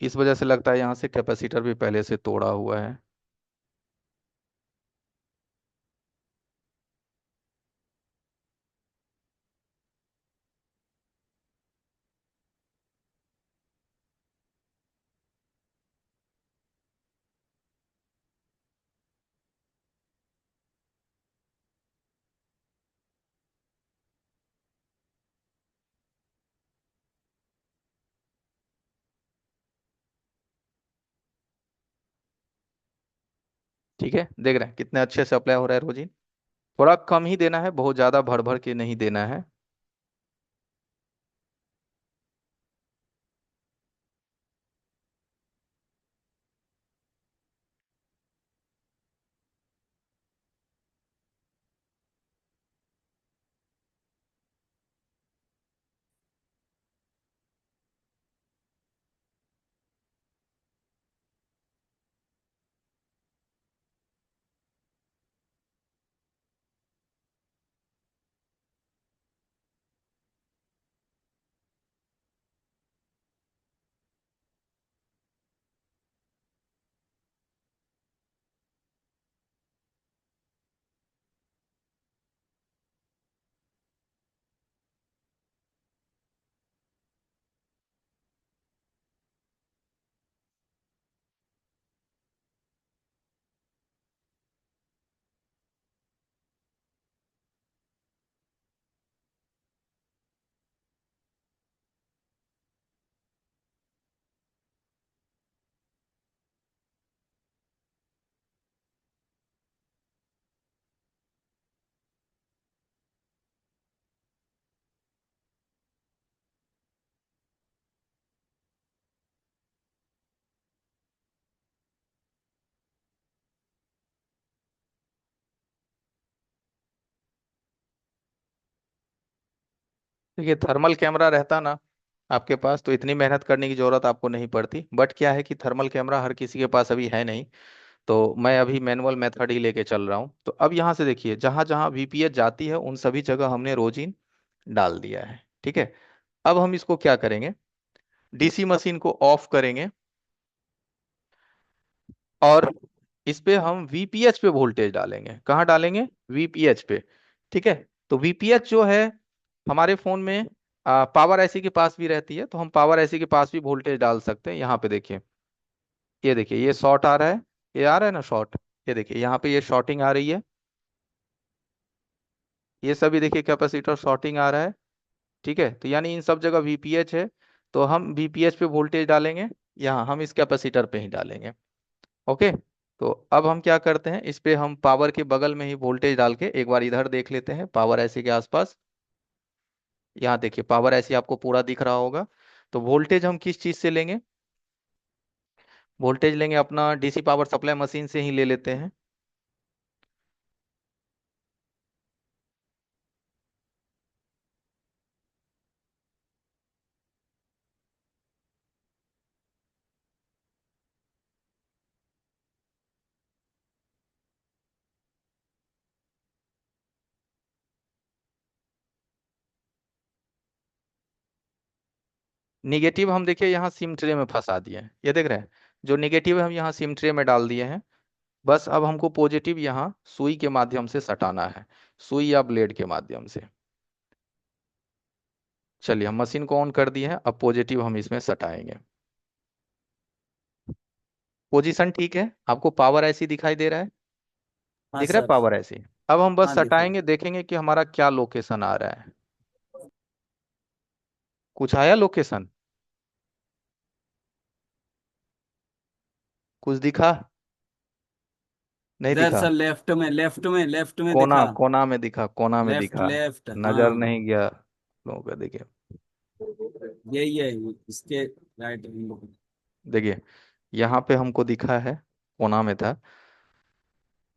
इस वजह से लगता है यहाँ से कैपेसिटर भी पहले से तोड़ा हुआ है। ठीक है, देख रहे हैं कितने अच्छे से अप्लाई हो रहा है रोजिन। थोड़ा कम ही देना है, बहुत ज्यादा भर भर के नहीं देना है। देखिए थर्मल कैमरा रहता ना आपके पास तो इतनी मेहनत करने की जरूरत आपको नहीं पड़ती, बट क्या है कि थर्मल कैमरा हर किसी के पास अभी है नहीं। तो मैं अभी मैनुअल मेथड ही लेके चल रहा हूँ। तो अब यहाँ से देखिए जहां जहां वीपीएच जाती है उन सभी जगह हमने रोजिन डाल दिया है, ठीक है। अब हम इसको क्या करेंगे, डीसी मशीन को ऑफ करेंगे और इस पे हम वीपीएच पे वोल्टेज डालेंगे। कहाँ डालेंगे, वीपीएच पे, ठीक है। तो वीपीएच जो है हमारे फोन में पावर आईसी के पास भी रहती है, तो हम पावर आईसी के पास भी वोल्टेज डाल सकते हैं। यहाँ पे देखिए, ये देखिए ये शॉर्ट आ रहा है, ये आ रहा है ना शॉर्ट, ये देखिए यहाँ पे ये शॉर्टिंग आ रही है, ये सभी देखिए कैपेसिटर शॉर्टिंग आ रहा है, ठीक है। तो यानी इन सब जगह वीपीएच है, तो हम वीपीएच पे वोल्टेज डालेंगे, यहाँ हम इस कैपेसिटर पे ही डालेंगे। ओके। तो अब हम क्या करते हैं, इस पे हम पावर के बगल में ही वोल्टेज डाल के एक बार इधर देख लेते हैं पावर ऐसी के आसपास। यहाँ देखिए पावर ऐसी आपको पूरा दिख रहा होगा। तो वोल्टेज हम किस चीज से लेंगे, वोल्टेज लेंगे अपना डीसी पावर सप्लाई मशीन से ही ले लेते हैं। निगेटिव हम देखिए यहाँ सिम ट्रे में फंसा दिए हैं, ये देख रहे हैं, जो निगेटिव है हम यहाँ सिम ट्रे में डाल दिए हैं। बस अब हमको पॉजिटिव यहाँ सुई के माध्यम से सटाना है, सुई या ब्लेड के माध्यम से। चलिए हम मशीन को ऑन कर दिए हैं, अब पॉजिटिव हम इसमें सटाएंगे। पोजीशन ठीक है, आपको पावर ऐसी दिखाई दे रहा है, हाँ दिख रहा है सर। पावर ऐसी। अब हम बस हाँ दिख रहा है। सटाएंगे, देखेंगे कि हमारा क्या लोकेशन आ रहा है। कुछ आया लोकेशन, कुछ दिखा, नहीं इधर दिखा। सर लेफ्ट में कोना दिखा। कोना में दिखा, कोना में लेफ्ट दिखा, लेफ्ट नजर हाँ। नहीं गया लोगों का, देखिए। यही है, इसके राइट हम लोग। देखिए यहाँ पे हमको दिखा है, कोना में था।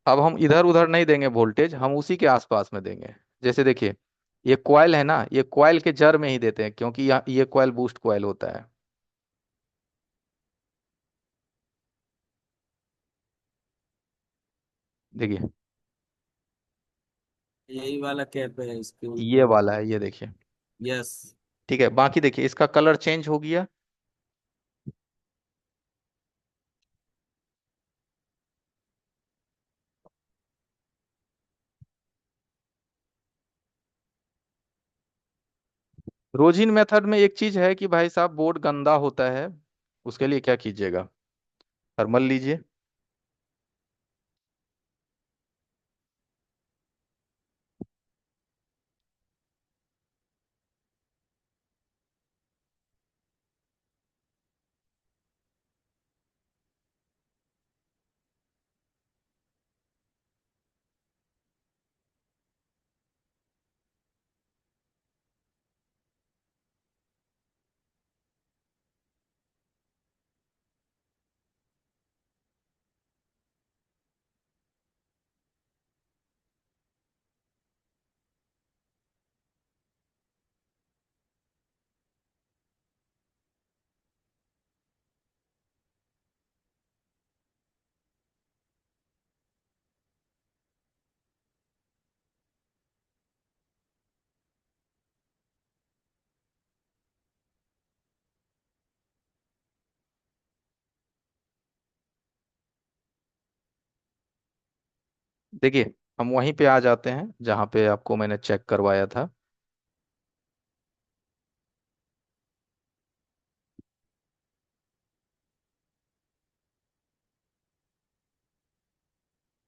अब हम इधर उधर नहीं देंगे वोल्टेज, हम उसी के आसपास में देंगे। जैसे देखिए ये कॉइल है ना, ये कॉइल के जड़ में ही देते हैं, क्योंकि ये कॉइल बूस्ट कॉइल होता है। देखिए यही वाला कैप है इसके ये ऊपर। वाला है, ये देखिए, यस। ठीक है। बाकी देखिए इसका कलर चेंज हो गया, रोजिन मेथड में एक चीज है कि भाई साहब बोर्ड गंदा होता है, उसके लिए क्या कीजिएगा, थर्मल लीजिए। देखिए हम वहीं पे आ जाते हैं जहां पे आपको मैंने चेक करवाया था।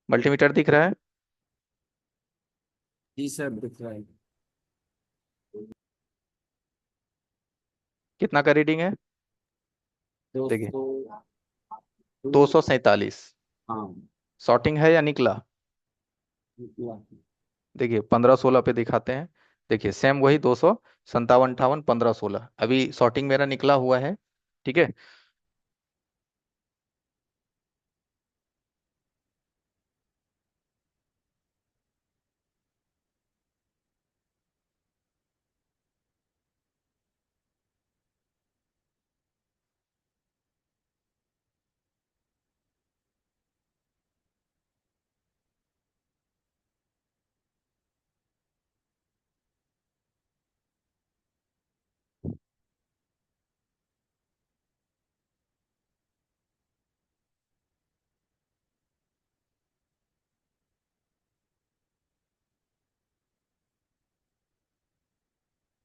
मल्टीमीटर दिख रहा है, जी सर दिख रहा है। कितना का रीडिंग है, देखिए 200। 247। हाँ। शॉर्टिंग है या निकला, निकला। देखिए 15-16 पे दिखाते हैं। देखिए सेम वही 257, 58, 15-16 अभी शॉर्टिंग मेरा निकला हुआ है, ठीक है।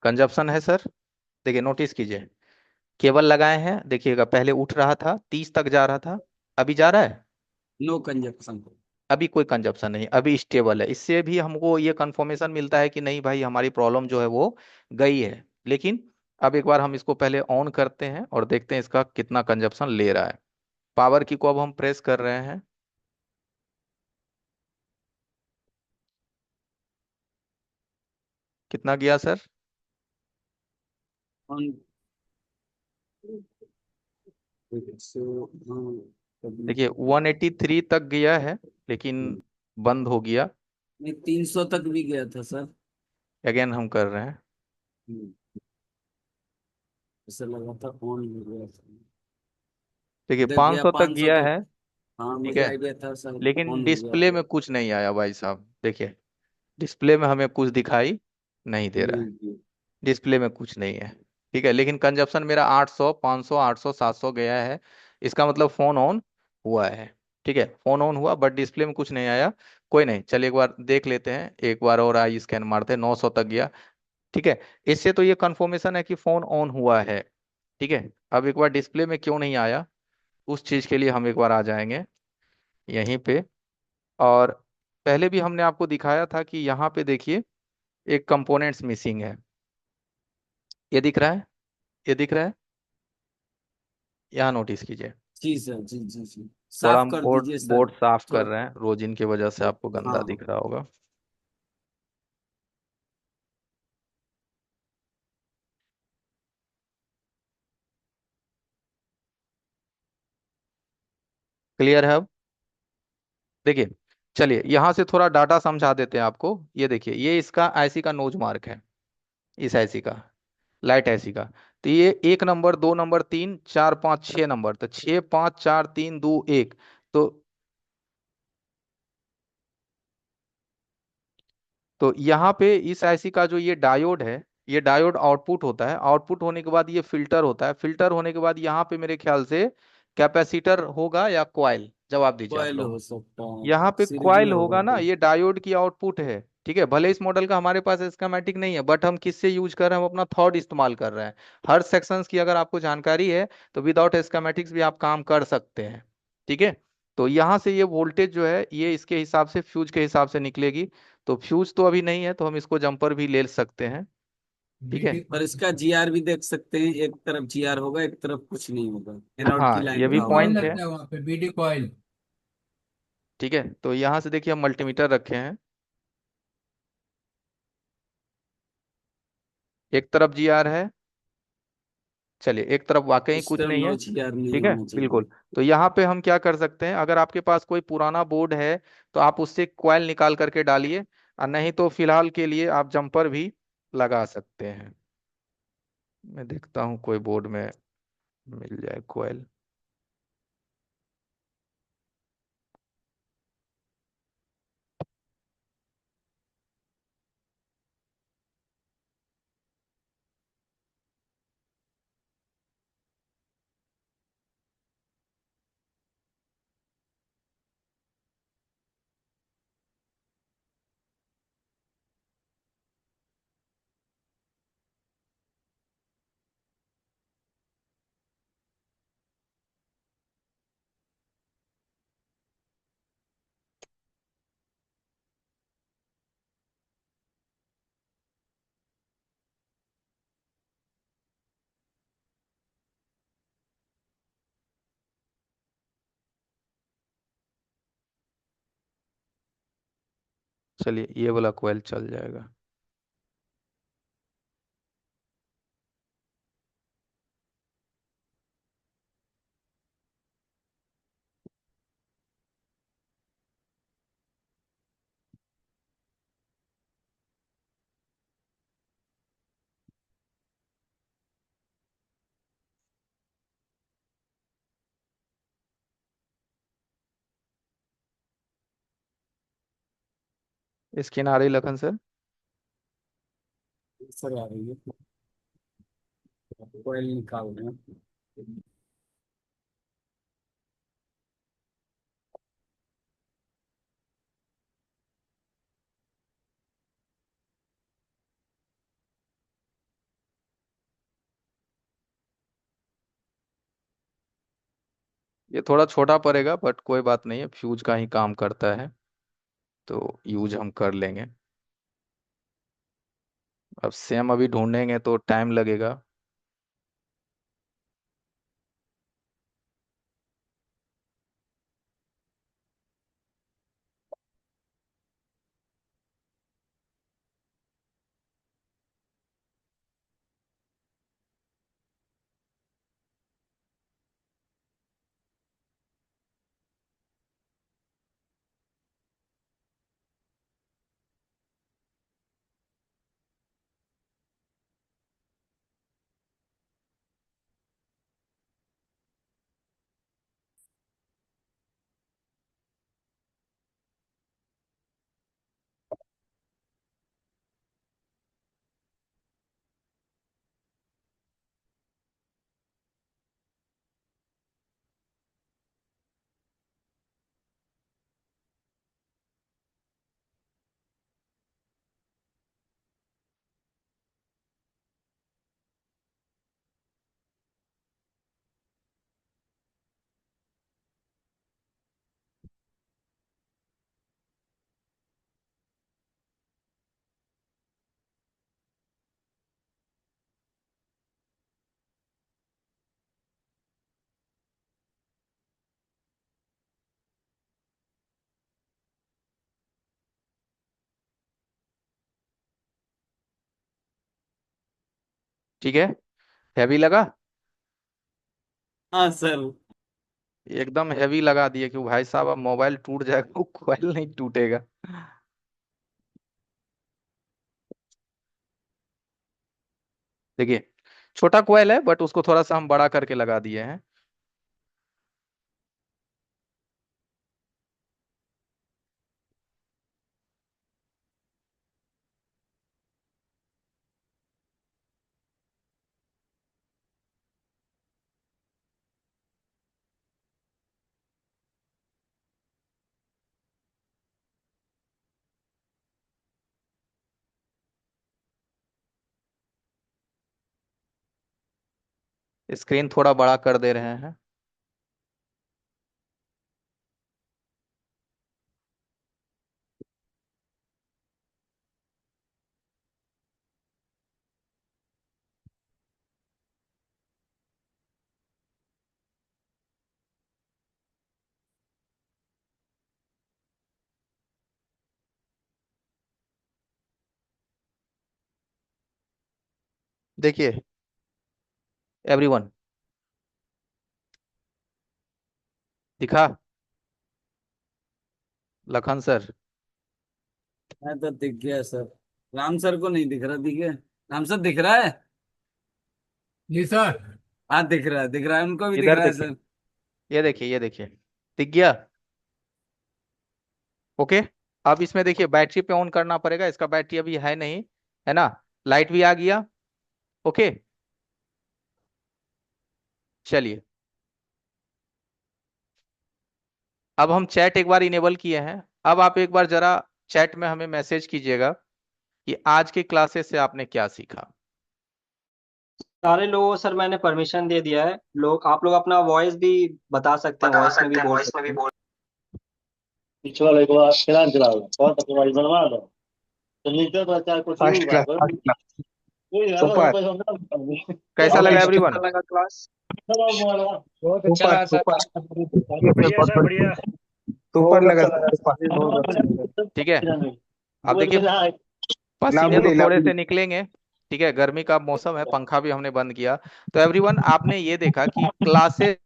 कंजप्शन है सर। देखिए नोटिस कीजिए, केबल लगाए हैं, देखिएगा पहले उठ रहा था 30 तक जा रहा था, अभी जा रहा है, नो कंजप्शन। अभी कोई कंजप्शन नहीं, अभी स्टेबल है। इससे भी हमको ये कंफर्मेशन मिलता है कि नहीं भाई हमारी प्रॉब्लम जो है वो गई है। लेकिन अब एक बार हम इसको पहले ऑन करते हैं और देखते हैं इसका कितना कंजप्शन ले रहा है। पावर की को अब हम प्रेस कर रहे हैं। कितना गया सर? ऑन। सो हाँ, देखिए 183 तक गया है, लेकिन बंद हो गया। नहीं 300 तक भी गया था सर। अगेन हम कर रहे हैं। हम्म, ऐसा लगा था ऑन हो गया था। देखिए देख गया 500 तक 500 गया तक। है। हाँ ठीक मुझे है, आइडिया था सर। लेकिन ऑन हो गया डिस्प्ले था। में कुछ नहीं आया भाई साहब, देखिए डिस्प्ले में हमें कुछ दिखाई नहीं दे रहा है। जी। डिस्प्ले में कुछ नहीं है। ठीक है, लेकिन कंजप्शन मेरा 800, 500, 800, 700 गया है। इसका मतलब फोन ऑन हुआ है। ठीक है, फोन ऑन हुआ बट डिस्प्ले में कुछ नहीं आया। कोई नहीं, चलिए एक बार देख लेते हैं, एक बार और आई स्कैन मारते हैं, 900 तक गया। ठीक है, इससे तो ये कंफर्मेशन है कि फोन ऑन हुआ है। ठीक है, अब एक बार डिस्प्ले में क्यों नहीं आया, उस चीज के लिए हम एक बार आ जाएंगे यहीं पे। और पहले भी हमने आपको दिखाया था कि यहाँ पे देखिए एक कंपोनेंट्स मिसिंग है। ये दिख रहा है, ये दिख रहा है, यहाँ नोटिस कीजिए। जी सर, जी जी जी। थोड़ा साफ हम कर बोर्ड दीजिए सर। बोर्ड साफ कर थोड़ा। रहे हैं, रोजिन की वजह से आपको गंदा हाँ। दिख रहा होगा। क्लियर है अब? देखिए, चलिए यहाँ से थोड़ा डाटा समझा देते हैं आपको। ये देखिए, ये इसका आईसी का नोज मार्क है, इस आईसी का, लाइट आईसी का। तो ये 1 नंबर, 2 नंबर, 3, 4, 5, 6 नंबर, तो 6, 5, 4, 3, 2, 1। तो यहाँ पे इस आईसी का जो ये डायोड है, ये डायोड आउटपुट होता है, आउटपुट होने के बाद ये फिल्टर होता है, फिल्टर होने के बाद यहाँ पे मेरे ख्याल से कैपेसिटर होगा या कॉइल, जवाब दीजिए आप कॉइल लोग। हो सकता यहाँ है, पे सीरीज कॉइल में होगा होगा ना, तो। ये डायोड की आउटपुट है। ठीक है, भले इस मॉडल का हमारे पास स्कीमेटिक नहीं है, बट हम किससे यूज कर रहे हैं, हम अपना थॉट इस्तेमाल कर रहे हैं। हर सेक्शंस की अगर आपको जानकारी है तो विदाउट स्कीमेटिक्स भी आप काम कर सकते हैं। ठीक है, तो यहाँ से ये वोल्टेज जो है ये इसके हिसाब से, फ्यूज के हिसाब से निकलेगी। तो फ्यूज तो अभी नहीं है, तो हम इसको जंपर भी ले सकते हैं। ठीक है, बीडी पर इसका जीआर भी देख सकते हैं, एक तरफ जीआर होगा, एक तरफ कुछ नहीं होगा, एनोड की हाँ ये लाइन भी का होगा। कॉइल पॉइंट है। लगता है वहां पे, बीडी कॉइल। ठीक है, तो यहाँ से देखिए हम मल्टीमीटर रखे हैं, एक तरफ जी आर है, चलिए एक तरफ वाकई इस कुछ तरफ नहीं नो है। जीआर नहीं ठीक है, होना चाहिए। बिल्कुल। तो यहाँ पे हम क्या कर सकते हैं, अगर आपके पास कोई पुराना बोर्ड है तो आप उससे कॉइल निकाल करके डालिए, और नहीं तो फिलहाल के लिए आप जंपर भी लगा सकते हैं। मैं देखता हूँ कोई बोर्ड में मिल जाए कॉइल। चलिए ये वाला कॉइल चल जाएगा। स्कैन आ रही लखन सर? सर आ रही है, कॉइल निकाल रहे हैं। ये थोड़ा छोटा पड़ेगा बट कोई बात नहीं है, फ्यूज का ही काम करता है, तो यूज हम कर लेंगे। अब सेम अभी ढूंढेंगे तो टाइम लगेगा। ठीक है, हैवी लगा? हाँ सर। एकदम हैवी लगा दिए कि भाई साहब अब मोबाइल टूट जाएगा, वो कोयल नहीं टूटेगा। देखिए, छोटा कोयल है बट उसको थोड़ा सा हम बड़ा करके लगा दिए हैं। स्क्रीन थोड़ा बड़ा कर दे रहे हैं। देखिए एवरीवन, दिखा? लखन सर, मैं तो दिख गया सर। राम सर को नहीं दिख रहा, दिखे? राम सर दिख रहा है? जी सर। हाँ दिख रहा है, दिख रहा है, उनको भी दिख इधर रहा है देखिए, सर। ये देखिए, ये देखिए, दिख गया? ओके। अब इसमें देखिए बैटरी पे ऑन करना पड़ेगा, इसका बैटरी अभी है नहीं, है ना? लाइट भी आ गया। ओके, चलिए। अब हम चैट एक बार इनेबल किए हैं। अब आप एक बार जरा चैट में हमें मैसेज कीजिएगा कि आज की क्लासेस से आपने क्या सीखा। सारे लोगों को सर मैंने परमिशन दे दिया है। लोग आप लोग अपना वॉइस भी बता सकते हैं, वॉइस में भी बोल सकते हैं। पीछे वाले को खिला दिलाओ और तुम्हारी बनवा दो। तो नीचे तो अच्छा कुछ फर्स्ट नहीं हुआ क्लास, फर्स्ट क्लास, कोई सुपर। कैसा लगा एवरीवन? कैसा लगा क्लास? बहुत अच्छा सुपर लगा सुपर, सर। बढ़िया सर, बढ़िया। सुपर बहुत लगा अच्छा सर, लगा सुपर। बहुत अच्छा लगा ठीक है। अब बोल देखिए, के ना पसीने तो थोड़े से निकलेंगे। ठीक है, गर्मी का मौसम है, पंखा भी हमने बंद किया। तो एवरीवन, आपने ये देखा कि क्लासेस।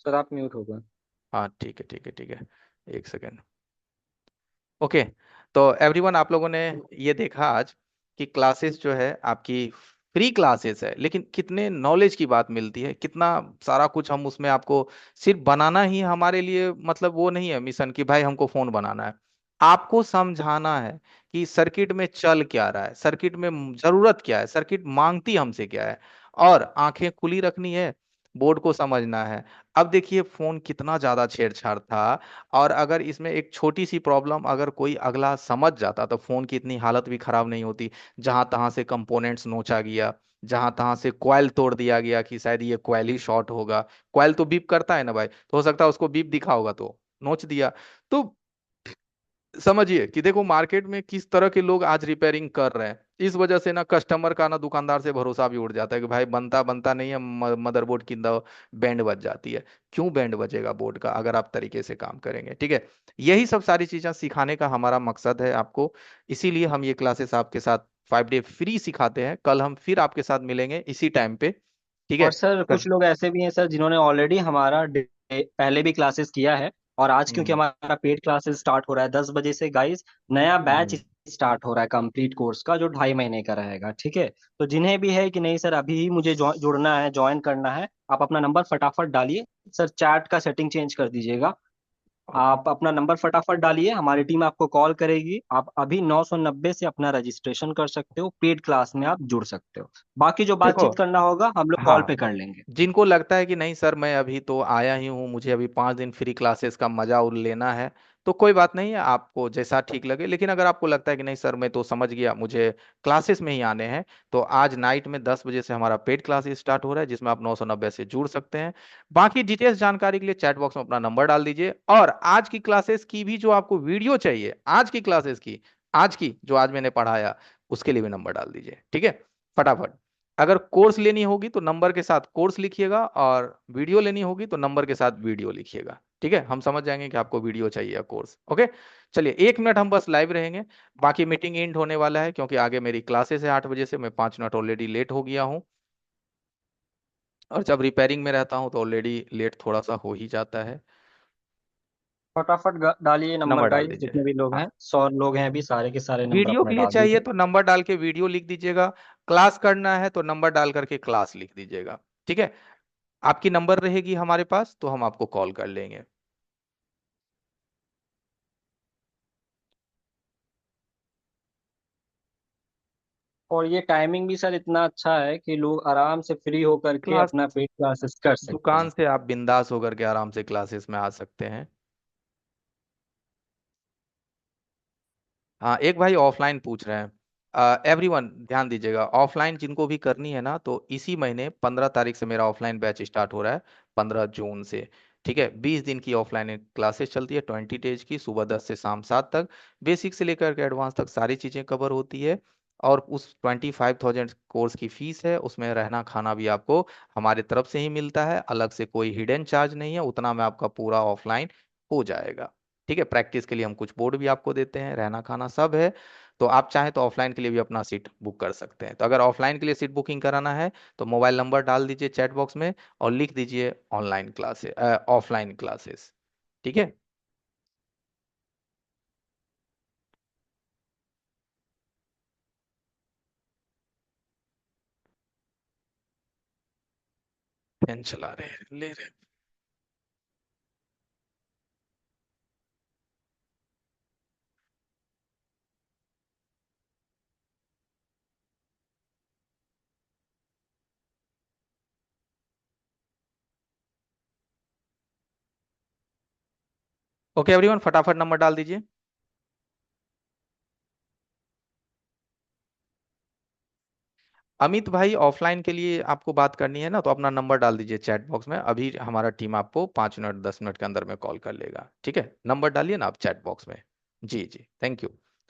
सर आप म्यूट हो गए। हाँ ठीक है, ठीक है, ठीक है, एक सेकेंड। ओके। तो एवरीवन, आप लोगों ने ये देखा आज कि क्लासेस जो है आपकी फ्री क्लासेस है, लेकिन कितने नॉलेज की बात मिलती है, कितना सारा कुछ हम उसमें आपको। सिर्फ बनाना ही हमारे लिए मतलब वो नहीं है मिशन कि भाई हमको फोन बनाना है। आपको समझाना है कि सर्किट में चल क्या रहा है, सर्किट में जरूरत क्या है, सर्किट मांगती हमसे क्या है। और आंखें खुली रखनी है, बोर्ड को समझना है। अब देखिए फोन कितना ज्यादा छेड़छाड़ था, और अगर इसमें एक छोटी सी प्रॉब्लम अगर कोई अगला समझ जाता तो फोन की इतनी हालत भी खराब नहीं होती। जहां तहां से कंपोनेंट्स नोचा गया, जहां तहां से कॉइल तोड़ दिया गया कि शायद ये कॉइल ही शॉर्ट होगा। कॉइल तो बीप करता है ना भाई, तो हो सकता है उसको बीप दिखा होगा तो नोच दिया। तो समझिए कि देखो मार्केट में किस तरह के लोग आज रिपेयरिंग कर रहे हैं। इस वजह से ना कस्टमर का ना दुकानदार से भरोसा भी उड़ जाता है कि भाई बनता बनता नहीं है, मदरबोर्ड की बैंड बज जाती है। क्यों बैंड बजेगा बोर्ड का अगर आप तरीके से काम करेंगे? ठीक है, यही सब सारी चीजें सिखाने का हमारा मकसद है आपको। इसीलिए हम ये क्लासेस आपके साथ 5 डे फ्री सिखाते हैं। कल हम फिर आपके साथ मिलेंगे इसी टाइम पे। ठीक है। और सर कुछ लोग ऐसे भी हैं सर जिन्होंने ऑलरेडी हमारा पहले भी क्लासेस किया है, और आज क्योंकि हम्म। हमारा पेड क्लासेस स्टार्ट हो रहा है 10 बजे से गाइस, नया बैच हम्म। स्टार्ट हो रहा है कंप्लीट कोर्स का, जो 2.5 महीने का रहेगा। ठीक है, तो जिन्हें भी है कि नहीं सर अभी ही मुझे जुड़ना है, ज्वाइन करना है, आप अपना नंबर फटाफट डालिए। सर चैट का सेटिंग चेंज कर दीजिएगा। ओके। आप अपना नंबर फटाफट डालिए, हमारी टीम आपको कॉल करेगी। आप अभी 990 से अपना रजिस्ट्रेशन कर सकते हो, पेड क्लास में आप जुड़ सकते हो। बाकी जो देखो, बातचीत करना होगा हम लोग कॉल पे हाँ, कर लेंगे। जिनको लगता है कि नहीं सर मैं अभी तो आया ही हूँ, मुझे अभी 5 दिन फ्री क्लासेस का मजा और लेना है, तो कोई बात नहीं है, आपको जैसा ठीक लगे। लेकिन अगर आपको लगता है कि नहीं सर मैं तो समझ गया, मुझे क्लासेस में ही आने हैं, तो आज नाइट में 10 बजे से हमारा पेड क्लासेस स्टार्ट हो रहा है, जिसमें आप 990 से जुड़ सकते हैं। बाकी डिटेल्स जानकारी के लिए चैट बॉक्स में अपना नंबर डाल दीजिए। और आज की क्लासेस की भी जो आपको वीडियो चाहिए, आज की क्लासेस की, आज की जो आज मैंने पढ़ाया, उसके लिए भी नंबर डाल दीजिए। ठीक है, फटाफट। अगर कोर्स लेनी होगी तो नंबर के साथ कोर्स लिखिएगा, और वीडियो लेनी होगी तो नंबर के साथ वीडियो लिखिएगा। ठीक है, हम समझ जाएंगे कि आपको वीडियो चाहिए या कोर्स। ओके, चलिए 1 मिनट हम बस लाइव रहेंगे, बाकी मीटिंग एंड होने वाला है, क्योंकि आगे मेरी क्लासेस है 8 बजे से। मैं 5 मिनट ऑलरेडी लेट हो गया हूँ, और जब रिपेयरिंग में रहता हूँ तो ऑलरेडी लेट थोड़ा सा हो ही जाता है। फटाफट डालिए नंबर नंबर डाल गाइस, दीजिए। जितने भी लोग हाँ, हैं 100 लोग हैं अभी, सारे के सारे नंबर वीडियो अपना के लिए डाल चाहिए दीजिए। तो नंबर डाल के वीडियो लिख दीजिएगा। क्लास करना है तो नंबर डाल करके क्लास लिख दीजिएगा। ठीक है, आपकी नंबर रहेगी हमारे पास तो हम आपको कॉल कर लेंगे। और ये टाइमिंग भी सर इतना अच्छा है कि लोग आराम से फ्री होकर के क्लास, अपना पेड क्लासेस कर सकते दुकान हैं। से आप बिंदास होकर के आराम से क्लासेस में आ सकते हैं। हाँ, एक भाई ऑफलाइन पूछ रहे हैं। एवरीवन ध्यान दीजिएगा, ऑफलाइन जिनको भी करनी है ना, तो इसी महीने 15 तारीख से मेरा ऑफलाइन बैच स्टार्ट हो रहा है, 15 जून से। ठीक है, 20 दिन की ऑफलाइन क्लासेस चलती है, 20 डेज की, सुबह 10 से शाम 7 तक। बेसिक से लेकर के एडवांस तक सारी चीजें कवर होती है। और उस 25,000 कोर्स की फीस है, उसमें रहना खाना भी आपको हमारे तरफ से ही मिलता है, अलग से कोई हिडन चार्ज नहीं है, उतना में आपका पूरा ऑफलाइन हो जाएगा। ठीक है, प्रैक्टिस के लिए हम कुछ बोर्ड भी आपको देते हैं, रहना खाना सब है। तो आप चाहें तो ऑफलाइन के लिए भी अपना सीट बुक कर सकते हैं। तो अगर ऑफलाइन के लिए सीट बुकिंग कराना है तो मोबाइल नंबर डाल दीजिए चैट बॉक्स में, और लिख दीजिए ऑनलाइन क्लासेस, ऑफलाइन क्लासेस। ठीक है, फैन चला रहे हैं, ले रहे हैं। ओके एवरीवन, फटाफट नंबर डाल दीजिए। अमित भाई, ऑफलाइन के लिए आपको बात करनी है ना, तो अपना नंबर डाल दीजिए चैट बॉक्स में, अभी हमारा टीम आपको 5 मिनट 10 मिनट के अंदर में कॉल कर लेगा। ठीक है, नंबर डालिए ना आप चैट बॉक्स में। जी जी, थैंक यू।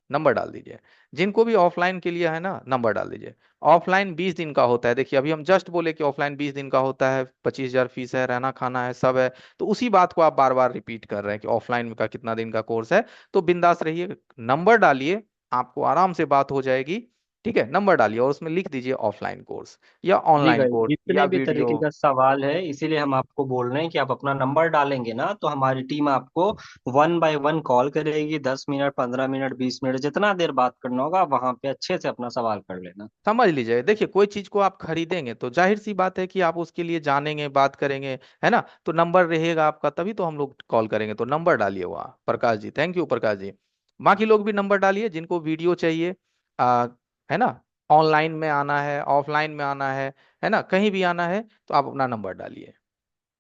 नंबर डाल दीजिए। जिनको भी ऑफलाइन के लिए है ना, नंबर डाल दीजिए। ऑफलाइन 20 दिन का होता है, देखिए अभी हम जस्ट बोले कि ऑफलाइन 20 दिन का होता है, 25,000 फीस है, रहना खाना है सब है। तो उसी बात को आप बार बार रिपीट कर रहे हैं कि ऑफलाइन का कितना दिन का कोर्स है। तो बिंदास रहिए, नंबर डालिए, आपको आराम से बात हो जाएगी। ठीक है, नंबर डालिए और उसमें लिख दीजिए ऑफलाइन कोर्स या जी ऑनलाइन भाई, कोर्स या जितने भी वीडियो। तरीके का सवाल है इसीलिए हम आपको बोल रहे हैं कि आप अपना नंबर डालेंगे ना, तो हमारी टीम आपको 1 बाय 1 कॉल करेगी। 10 मिनट, 15 मिनट, 20 मिनट, जितना देर बात करना होगा वहां पे अच्छे से अपना सवाल कर लेना। समझ लीजिए, देखिए कोई चीज को आप खरीदेंगे तो जाहिर सी बात है कि आप उसके लिए जानेंगे, बात करेंगे, है ना? तो नंबर रहेगा आपका, तभी तो हम लोग कॉल करेंगे। तो नंबर डालिए वहाँ, प्रकाश जी, थैंक यू प्रकाश जी। बाकी लोग भी नंबर डालिए जिनको वीडियो चाहिए, आ, है ना? ऑनलाइन में आना है, ऑफलाइन में आना है ना, कहीं भी आना है तो आप अपना नंबर डालिए।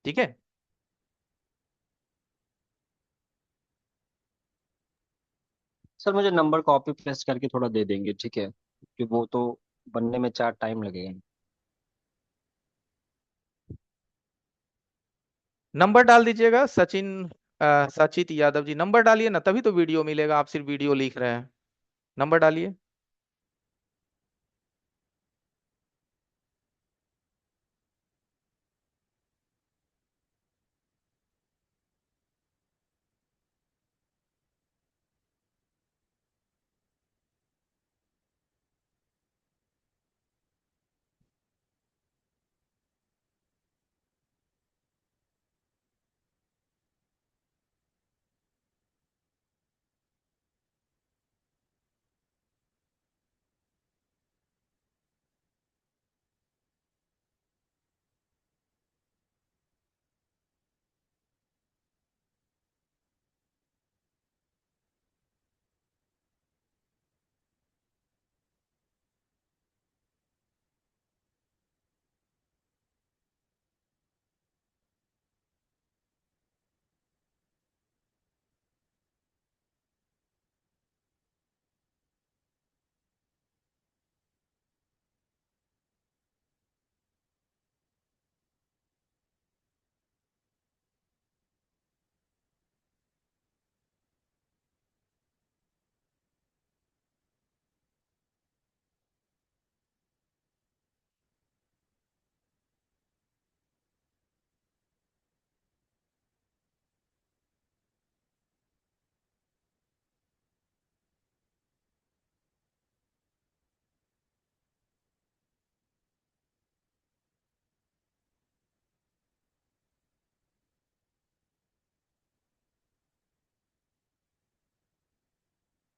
ठीक है। सर मुझे नंबर कॉपी पेस्ट करके थोड़ा दे देंगे, ठीक है, क्योंकि वो तो बनने में 4 टाइम लगेगा। नंबर डाल दीजिएगा सचिन, सचित यादव जी, नंबर डालिए ना, तभी तो वीडियो मिलेगा, आप सिर्फ वीडियो लिख रहे हैं। नंबर डालिए।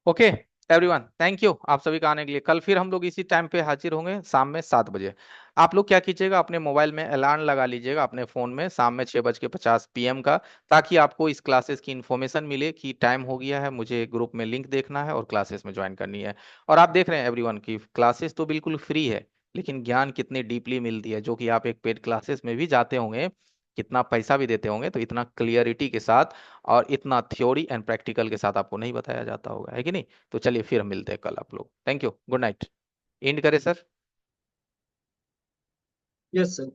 ओके एवरीवन, थैंक यू आप सभी का आने के लिए। कल फिर हम लोग इसी टाइम पे हाजिर होंगे, शाम में 7 बजे। आप लोग क्या कीजिएगा, अपने मोबाइल में अलार्म लगा लीजिएगा अपने फ़ोन में, शाम में 6:50 PM का, ताकि आपको इस क्लासेस की इन्फॉर्मेशन मिले कि टाइम हो गया है, मुझे ग्रुप में लिंक देखना है और क्लासेस में ज्वाइन करनी है। और आप देख रहे हैं एवरीवन की क्लासेस तो बिल्कुल फ्री है, लेकिन ज्ञान कितनी डीपली मिलती है, जो कि आप एक पेड क्लासेस में भी जाते होंगे, कितना पैसा भी देते होंगे, तो इतना क्लियरिटी के साथ और इतना थ्योरी एंड प्रैक्टिकल के साथ आपको नहीं बताया जाता होगा, है कि नहीं। तो चलिए फिर मिलते हैं कल आप लोग। Thank you, good night. And करें सर। Yes sir.